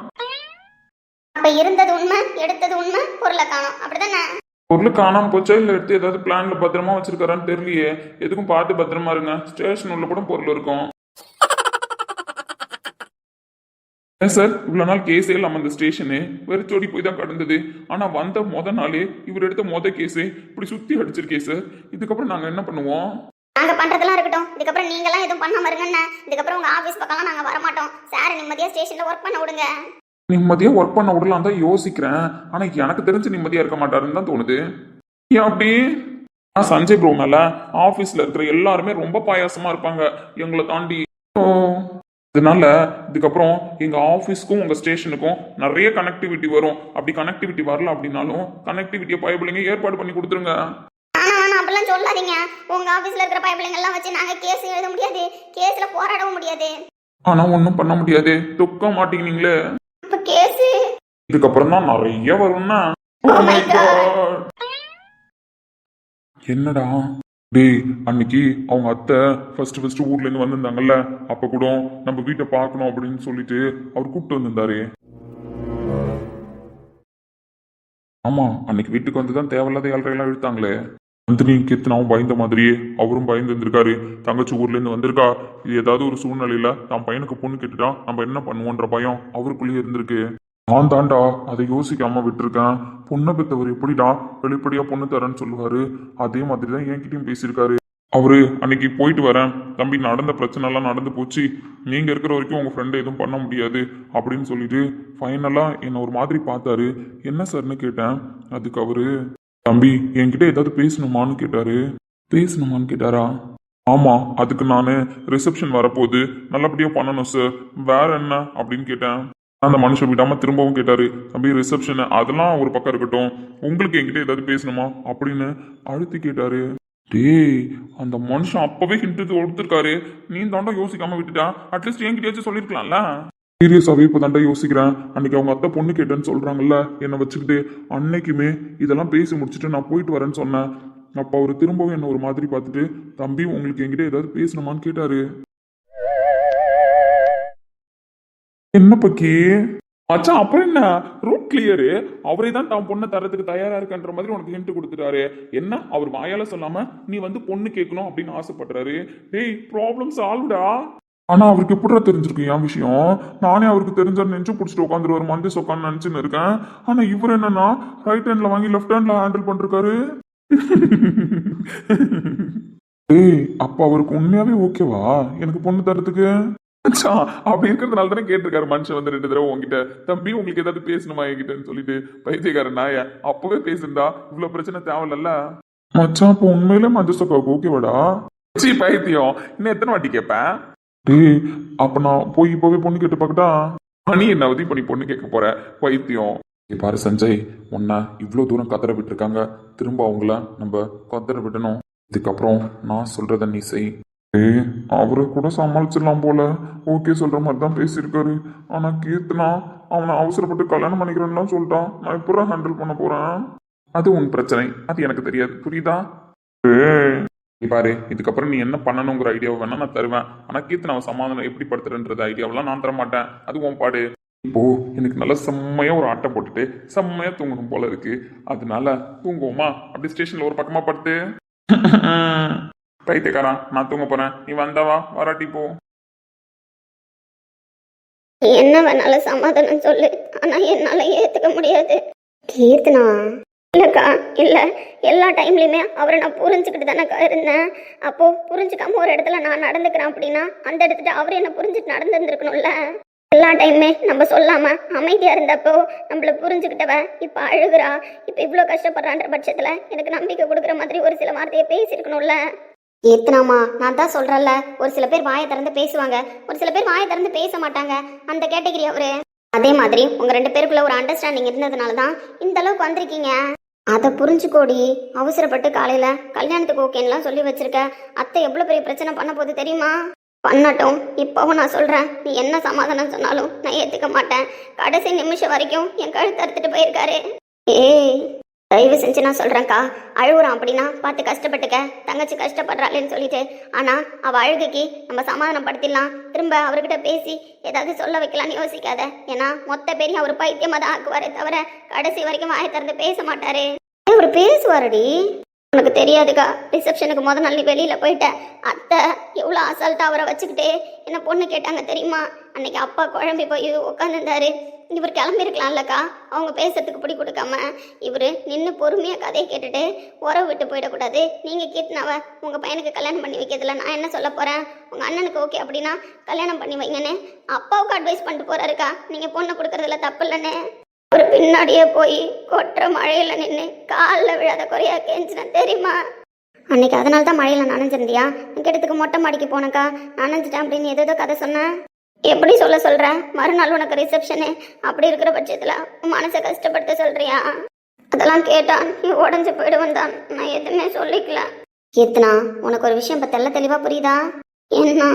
அப்ப இருந்தது உண்மை, எடுத்தது உண்மை, பொருளை காணோம், அப்படிதானே? பொருள் காணாம போச்சா இல்ல எடுத்து ஏதாவது பிளான்ல பத்திரமா வச்சிருக்காரான்னு தெரியலையே. எதுக்கும் பார்த்து பத்திரமா இருங்க. ஸ்டேஷன் உள்ள கூட பொருள் இருக்கும். சார், இவ்வளவு நாள் கேஸே இல்லாம அந்த ஸ்டேஷனு வெறிச்சோடி போய் தான் கடந்தது. ஆனா வந்த நாளே இவர் எடுத்த கேஸு இப்படி சுத்தி அடிச்சிருக்கே சார். இதுக்கப்புறம் நாங்க என்ன பண்ணுவோம்? நாங்க பண்றதெல்லாம் இருக்கட்டும். இதுக்கப்புறம் நீங்க எல்லாம் எதுவும் பண்ணாம இருங்கன்னு. இதுக்கப்புறம் உங்க ஆபீஸ் பக்கம்லாம் நாங்க வர மாட்டோம். சார் நிம்மதியா ஸ்டேஷன்ல ஒர்க் பண்ண விடுங்க. நிம்மதியா ஒர்க் பண்ண விடலாம் தான் யோசிக்கிறேன். ஆனா எனக்கு தெரிஞ்சு நிம்மதியா இருக்க மாட்டாருன்னு தான் தோணுது. ஏன் அப்படி? சஞ்சய் ப்ரோ மேல ஆபீஸ்ல இருக்கிற எல்லாருமே ரொம்ப பாயாசமா இருப்பாங்க எங்களை தாண்டி. அதனால இதுக்கப்புறம் எங்க ஆபீஸ்க்கும் உங்க ஸ்டேஷனுக்கும் நிறைய கனெக்டிவிட்டி வரும். அப்படி கனெக்டிவிட்டி வரல அப்படின்னாலும் கனெக்டிவிட்டியை பயப்பிள்ளைங்க ஏற்பாடு பண்ணி கொடுத்துருங்க. அப்படிலாம் சொல்லாதீங்க. உங்க ஆபீஸ்ல இருக்கிற பயப்பிள்ளைங்க எல்லாம் வச்சு நாங்க கேஸ் எழுத முடியாது, கேஸ்ல போராடவும் முடியாது. ஆனா ஒன்னும் பண்ண முடியாது. துக்க மாட்டீங்களே. கேஸ் இதுக்கப்புறம் தான் நிறைய வரும்னா. என்னடா டேய், அன்னைக்கு அவங்க அத்தை ஃபர்ஸ்ட் ஊர்ல இருந்து வந்திருந்தாங்கல்ல, அப்ப கூட நம்ம வீட்டை பார்க்கணும் அப்படின்னு சொல்லிட்டு அவர் கூப்பிட்டு வந்திருந்தாரு. ஆமா, அன்னைக்கு வீட்டுக்கு வந்துதான் தேவையில்லாத ஏழ்றையெல்லாம் இழுத்தாங்களே. நந்தினி கீர்த்தனாவும் பயந்த மாதிரியே அவரும் பயந்து இருந்திருக்காரு. தங்கச்சி ஊர்ல இருந்து வந்திருக்கா, இது ஏதாவது ஒரு சூழ்நிலையில தான் பையனுக்கு பொண்ணு கேட்டுட்டா நம்ம என்ன பண்ணுவோன்ற பயம் அவருக்குள்ளேயே இருந்திருக்கு. நான் தாண்டா அதை யோசிக்காம விட்டுருக்கேன். பொண்ணை பெற்றவர் எப்படிடா வெளிப்படையா பொண்ணு தரேன்னு சொல்லுவாரு, அதே மாதிரிதான் என்கிட்டயும் பேசியிருக்காரு. அவரு அன்னைக்கு போயிட்டு வரேன் தம்பி, நடந்த பிரச்சனை எல்லாம் நடந்து போச்சு, நீங்க இருக்கிற வரைக்கும் உங்க ஃப்ரெண்டை எதுவும் பண்ண முடியாது அப்படின்னு சொல்லிட்டு ஃபைனலா என்ன ஒரு மாதிரி பார்த்தாரு. என்ன சார்னு கேட்டேன். அதுக்கு அவரு, தம்பி என்கிட்ட ஏதாவது பேசணுமான்னு கேட்டாரு. பேசணுமான்னு கேட்டாரா? ஆமா, அதுக்கு நான் ரிசப்ஷன் வரப்போகுது, நல்லபடியா பண்ணணும் சார், வேற என்ன அப்படின்னு கேட்டேன். அந்த மனுஷன் விடாம திரும்பவும் கேட்டாரு, தம்பி ரிசப்ஷன் அதெல்லாம் ஒரு பக்கம் இருக்கட்டும், உங்களுக்கு என்கிட்ட ஏதாவது பேசணுமா அப்படின்னு அழுத்தி கேட்டாரு. டேய், அந்த மனுஷன் அப்பவே ஹிண்ட் கொடுத்துருக்காரு, நீ தாண்டா யோசிக்காம விட்டுட்டா, அட்லீஸ்ட் என்கிட்டயாச்சும் சொல்லிருக்கலாம்ல. சீரியஸாவே இப்போ தாண்டா யோசிக்கிறேன். அன்னைக்கு அவங்க அத்தை பொண்ணு கேட்டேன்னு சொல்றாங்கல்ல என்னை வச்சுக்கிட்டு, அன்னைக்குமே இதெல்லாம் பேசி முடிச்சுட்டு நான் போயிட்டு வரேன்னு சொன்னேன். அப்போ அவர் திரும்பவும் என்ன ஒரு மாதிரி பார்த்துட்டு, தம்பி உங்களுக்கு என்கிட்ட ஏதாவது பேசணுமான்னு கேட்டாரு. என்ன பக்கி மச்சான், அப்புறம் என்ன, ரூட் கிளியரு, அவரே தான் தான் பொண்ணை தரத்துக்கு தயாரா இருக்கன்ற மாதிரி உனக்கு ஹிண்ட் கொடுத்துட்டாரு. என்ன அவர் வாயால சொல்லாம நீ வந்து பொண்ணு கேட்கணும் அப்படின்னு ஆசைப்படுறாரு. டேய், ப்ராப்ளம் சால்வ்டா. ஆனா அவருக்கு எப்படிடா தெரிஞ்சிருக்கு என் விஷயம்? நானே அவருக்கு தெரிஞ்ச நெஞ்சு பிடிச்சிட்டு உட்காந்துருவாரு, மஞ்சள் சொக்கான்னு நினைச்சுன்னு இருக்கேன். ஆனா இவர் என்னன்னா ரைட் ஹேண்ட்ல வாங்கி லெஃப்ட் ஹேண்ட்ல ஹேண்டில் பண்ணிருக்காரு. ஏய், அப்ப அவருக்கு உண்மையாவே ஓகேவா எனக்கு பொண்ணு தரத்துக்கு? அப்படி இருக்கிறதுனால தானே கேட்டிருக்காரு மனுஷன் வந்து 2 தடவை உங்ககிட்ட, தம்பி உங்களுக்கு ஏதாவது பேசணுமா என்கிட்டன்னு சொல்லிட்டு. பைத்தியக்காரன் நாய, அப்பவே பேசிருந்தா இவ்வளவு பிரச்சனை தேவையில்ல. மச்சான், அப்ப உண்மையிலே மஞ்சள் சொக்காவுக்கு ஓகேவாடா? சீ பைத்தியம், இன்னும் எத்தனை வாட்டி கேட்பேன்? டேய், அப்ப நான் போய் இப்பவே பொண்ணு கேட்டு பார்க்கட்டா? நீ என்ன உதவி பண்ணி பொண்ணு கேட்க போற பைத்தியம்? பாரு சஞ்சய், உன்னை இவ்வளோ தூரம் கதற விட்டுருக்காங்க, திரும்ப அவங்கள நம்ம கதற விடணும். இதுக்கப்புறம் நான் சொல்றத நீ செய். ஏய், அவரை கூட சமாளிச்சிடலாம் போல, ஓகே சொல்ற மாதிரி தான் பேசியிருக்காரு. ஆனா கீர்த்தனா அவனை அவசரப்பட்டு கல்யாணம் பண்ணிக்கிறேன்னு சொல்லிட்டான். நான் எப்படா ஹேண்டில் பண்ண போறேன்? அது உன் பிரச்சனை, அது எனக்கு தெரியாது, புரியுதா? ஏய் பாரு, இதுக்கப்புறம் நீ என்ன பண்ணணுங்கிற ஐடியாவை வேணா நான் தருவேன். ஆனா கீர்த்தனாவை சமாதானம் எப்படி படுத்துறன்றது ஐடியாவெல்லாம் நான் தர மாட்டேன், அது உன் பாடு. இப்போ எனக்கு நல்லா செம்மையா ஒரு ஆட்டம் போட்டுட்டு செம்மையா தூங்கணும் போல இருக்கு, அதனால தூங்குவோமா? அப்படி ஸ்டேஷன்ல ஒரு பக்கமா படுத்து. பைத்தியக்காரன், நான் தூங்க போறேன், நீ வந்தாவா வராட்டி போ. என்ன வேணாலும் சமாதானம் சொல்லு, ஆனா என்னால ஏத்துக்க முடியாது. கீர்த்தனா இல்லக்கா, இல்ல எல்லா டைம்லயுமே அவரை நான் புரிஞ்சுக்கிட்டு தானேக்கா இருந்தேன். அப்போ புரிஞ்சுக்காம ஒரு இடத்துல நான் நடந்துக்கிறேன் அப்படின்னா அந்த இடத்துல அவர் என்ன புரிஞ்சுட்டு நடந்துருந்துருக்கணும்ல. எல்லா டைமுமே நம்ம சொல்லாம அமைதியா இருந்தப்போ நம்மள புரிஞ்சுக்கிட்டவ இப்ப அழுகுறா, இப்ப இவ்வளவு கஷ்டப்படுறான்ற பட்சத்துல எனக்கு நம்பிக்கை கொடுக்குற மாதிரி ஒரு சில வார்த்தையை பேசியிருக்கணும்ல. ஏத்தனாமா, நான் தான் சொல்றேன்ல, ஒரு சில பேர் வாயை திறந்து பேசுவாங்க, ஒரு சில பேர் வாயை திறந்து பேச மாட்டாங்க, அந்த கேட்டகரி அவரு. அதே மாதிரி உங்க 2 பேருக்குள்ள ஒரு அண்டர்ஸ்டாண்டிங் இருந்ததுனால தான் இந்த அளவுக்கு வந்திருக்கீங்க. அதை புரிஞ்சுக்கோடி. அவசரப்பட்டு காலையில கல்யாணத்துக்கு ஓகேன்னுலாம் சொல்லி வச்சிருக்க, அத்தை எவ்வளவு பெரிய பிரச்சனை பண்ண போகுது தெரியுமா? பண்ணட்டும். இப்போவும் நான் சொல்றேன், நீ என்ன சமாதானம் சொன்னாலும் நான் ஏத்துக்க மாட்டேன். கடைசி நிமிஷம் வரைக்கும் என் கழுத்து அறுத்துட்டு போயிருக்காரு. ஏய், தயவு செஞ்சு நான் சொல்றேன்க்கா, அழுகுறான் அப்படின்னா பார்த்து கஷ்டப்பட்டுக்க, தங்கச்சி கஷ்டப்படுறாளேன்னு சொல்லிட்டு. ஆனா அவ அழுகைக்கு நம்ம சமாதானப்படுத்திடலாம், திரும்ப அவர்கிட்ட பேசி ஏதாவது சொல்ல வைக்கலான்னு யோசிக்காத. ஏன்னா மொத்த பேரையும் அவர் பைத்தியமா தான் ஆக்குவாரே தவிர கடைசி வரைக்கும் வாயை திறந்து பேச மாட்டாரு. அவர் பேசுவாரடி, உனக்கு தெரியாதுக்கா. ரிசப்ஷனுக்கு முதல் நாள் நீ வெளியில போயிட்ட, அத்தை எவ்வளோ அசால்ட்டா அவரை வச்சுக்கிட்டே என்ன பொண்ணு கேட்டாங்க தெரியுமா? அன்னைக்கு அப்பா குழம்பி போய் உட்காந்துருந்தாரு. இவர் கிளம்பிருக்கலாம்லக்கா, அவங்க பேசுறதுக்கு பிடி கொடுக்காம இவரு நின்று பொறுமையா கதையை கேட்டுட்டு உறவு விட்டு போயிடக்கூடாது. நீங்க கீர்த்தனாவை உங்க பையனுக்கு கல்யாணம் பண்ணி வைக்கிறதுல நான் என்ன சொல்ல போறேன்? உங்க அண்ணனுக்கு ஓகே அப்படின்னா கல்யாணம் பண்ணி வைங்கன்னு அப்பாவுக்கு அட்வைஸ் பண்ணிட்டு போறாருக்கா. நீங்க பொண்ணை கொடுக்கறதுல தப்பு இல்லைன்னு ஒரு பின்னாடியே போய் கொட்டுற மழையில நின்று காலில் விழாத குறையா கெஞ்சின தெரியுமா? அன்னைக்கு அதனால தான் மழையில நனைஞ்சிருந்தியா? கிட்டத்துக்கு மொட்டை மாடிக்கு போனக்கா, நனைஞ்சிட்டேன் அப்படின்னு ஏதோ கதை சொன்னேன். எப்படி சொல்ற? மறுநாள் உனக்கு ரிசப்ஷனு, அப்படி இருக்கிற பட்சத்துல உன் மனசை கஷ்டப்படுத்த சொல்றியா? அதெல்லாம் கேட்டா நீ உடஞ்சு போயிடுவன் தான், நான் எதுவுமே சொல்லிக்கல. கீர்த்தனா, உனக்கு ஒரு விஷயம் இப்போ தெளிவா புரியுதா? என்ன?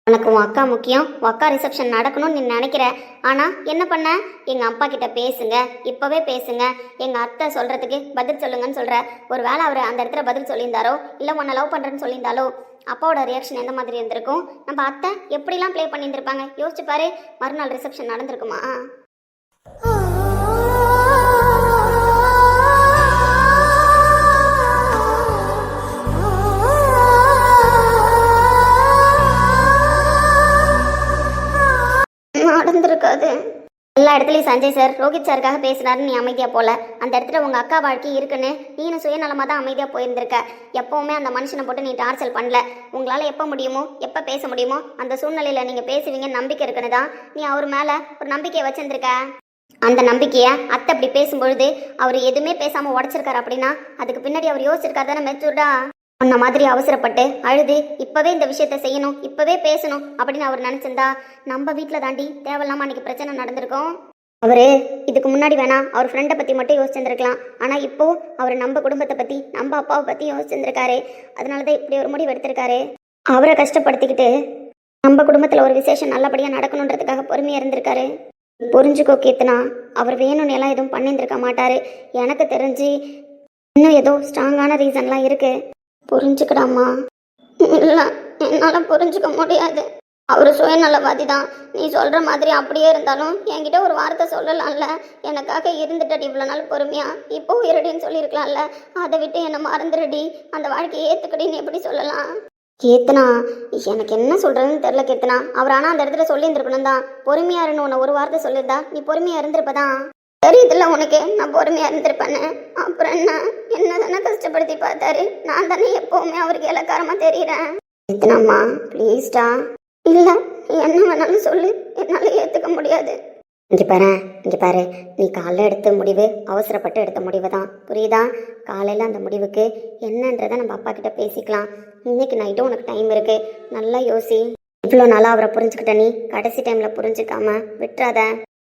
உனக்கு உன் அக்கா முக்கியம், உன் அக்கா ரிசப்ஷன் நடக்கணும்னு நீ நினைக்கிற. ஆனா என்ன பண்ண? எங்க அப்பா கிட்ட பேசுங்க, இப்பவே பேசுங்க, எங்க அத்தை சொல்றதுக்கு பதில் சொல்லுங்கன்னு சொல்ற. ஒரு வேளை அவர் அந்த இடத்துல பதில் சொல்லியிருந்தாரோ இல்ல உன்னை லவ் பண்றேன்னு சொல்லியிருந்தாலோ அப்பாவோட ரியாக்ஷன் எந்த மாதிரி இருந்திருக்கும்? நம்ம அத்தை எப்படிலாம் ப்ளே பண்ணியிருந்திருப்பாங்க யோசிச்சு பாரு. மறுநாள் ரிசப்ஷன் நடந்திருக்குமா? நடந்திருக்காது. எல்லா இடத்துலையும் சஞ்சய் சார் ரோஹித் சாருக்காக பேசினாருன்னு நீ அமைதியா போல, அந்த இடத்துல உங்க அக்கா வாழ்க்கை இருக்குன்னு நீனு சுயநலமா தான் அமைதியா போயிருந்திருக்க. எப்பவுமே அந்த மனுஷனை போட்டு நீ டார்ச்சல் பண்ணல. உங்களால எப்ப முடியுமோ எப்ப பேச முடியுமோ அந்த சூழ்நிலையில நீங்க பேசுவீங்க நம்பிக்கை இருக்குன்னு தான் நீ அவர் மேல ஒரு நம்பிக்கையை வச்சிருந்திருக்க. அந்த நம்பிக்கைய அத்தை அப்படி பேசும்பொழுது அவர் எதுவுமே பேசாம உடைச்சிருக்காரு அப்படின்னா அதுக்கு பின்னாடி அவர் யோசிச்சிருக்காரு தானே மெச்சூர்டா. உன்ன மாதிரி அவசரப்பட்டு அழுது இப்பவே இந்த விஷயத்த செய்யணும், இப்பவே பேசணும் அப்படின்னு அவர் நினைச்சிருந்தா நம்ம வீட்டில் தாண்டி தேவையில்லாம அன்னைக்கு பிரச்சனை நடந்திருக்கும். அவரு இதுக்கு முன்னாடி வேணா அவர் ஃப்ரெண்டை பத்தி மட்டும் யோசிச்சிருந்துருக்கலாம். ஆனா இப்போ அவர் நம்ம குடும்பத்தை பத்தி நம்ம அப்பாவை பத்தி யோசிச்சிருந்திருக்காரு. அதனாலதான் இப்படி ஒரு முடிவு எடுத்திருக்காரு. அவரை கஷ்டப்படுத்திக்கிட்டு நம்ம குடும்பத்துல ஒரு விசேஷம் நல்லபடியா நடக்கணுன்றதுக்காக பொறுமையா இருந்திருக்காரு. புரிஞ்சுக்கோ கீர்த்தனா, அவர் வேணும்னு எல்லாம் எதுவும் பண்ணியிருந்திருக்க மாட்டாரு. எனக்கு தெரிஞ்சு இன்னும் ஏதோ ஸ்ட்ராங்கான ரீசன்லாம் இருக்கு. புரிஞ்சுக்கடாமா. இல்லை, என்னால் புரிஞ்சுக்க முடியாது. அவர் சுயநலவாதி தான். நீ சொல்கிற மாதிரி அப்படியே இருந்தாலும் என்கிட்ட ஒரு வார்த்தை சொல்லலாம்ல. எனக்காக இருந்துட்டடி இவ்வளோ நாள் பொறுமையா, இப்போ உயிரடின்னு சொல்லியிருக்கலாம்ல. அதை விட்டு என்னை மறந்துடுடி, அந்த வாழ்க்கையை ஏற்றுக்கடின்னு எப்படி சொல்லலாம்? கீர்த்தனா, எனக்கு என்ன சொல்கிறதுன்னு தெரில கீர்த்தனா. அவர் ஆனால் அந்த இடத்துல சொல்லியிருந்திருக்கணும் தான். பொறுமையா இருன்னு உன்னை ஒரு வார்த்தை சொல்லியிருந்தா நீ பொறுமையா இருந்திருப்பதான். தெரியுதுல்ல உனக்கு நான் பொறுமையா இருந்திருப்பேன்னு. அப்புறம் என்ன தானே கஷ்டப்படுத்தி பார்த்தாரு. நான் தானே எப்பவுமே அவருக்கு இலக்காரமா தெரியுறேன். கீர்த்தனாம்மா ப்ளீஸ்டா. இல்லை, நீ என்ன வேணாலும் சொல்லு, என்னால் ஏற்றுக்க முடியாது. இங்கே பாரு, நீ காலைல எடுத்த முடிவு அவசரப்பட்டு எடுத்த முடிவு தான், புரியுதா? காலையில் அந்த முடிவுக்கு என்னன்றதை நம்ம அப்பா கிட்ட பேசிக்கலாம். இன்னைக்கு நைட்டும் உனக்கு டைம் இருக்கு, நல்லா யோசி. இவ்வளோ நாளாக அவரை புரிஞ்சுக்கிட்ட நீ கடைசி டைமில் புரிஞ்சுக்காம விட்டுறாத.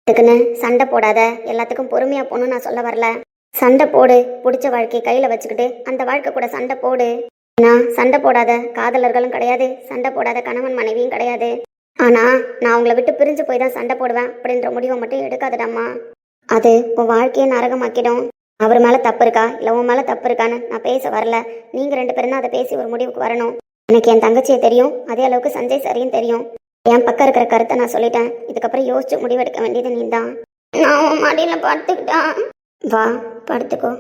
இதுக்குன்னு சண்டை போடாத. எல்லாத்துக்கும் பொறுமையாக போகணும்னு நான் சொல்ல வரல. சண்டை போடு, பிடிச்ச வாழ்க்கையை கையில் வச்சுக்கிட்டு அந்த வாழ்க்கை கூட சண்டை போடு. நான் சண்டை போடாத காதலர்களும் கிடையாது, சண்டை போடாத கணவன் மனைவியும் கிடையாது. ஆனா நான் உங்களை விட்டு பிரிஞ்சு போய் தான் சண்டை போடுவேன் அப்படின்ற முடிவை மட்டும் எடுக்காதடாம்மா. அது உன் வாழ்க்கையை நரகமாக்கிடும். அவர் மேல தப்பு இருக்கா இல்லை உன் மேல தப்பு இருக்கான்னு நான் பேச வரல. நீங்க 2 பேரும் தான் அதை பேசி ஒரு முடிவுக்கு வரணும். எனக்கு என் தங்கச்சியை தெரியும், அதே அளவுக்கு சஞ்சய் சரியும் தெரியும். என் பக்கம் இருக்கிற கருத்தை நான் சொல்லிட்டேன். இதுக்கப்புறம் யோசிச்சு முடிவெடுக்க வேண்டியது நீ தான். நான் உன் மடியில படுத்துக்கிட்டான். வா படுத்துக்கோ.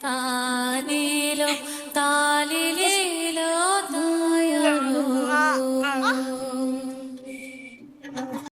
താനീലോ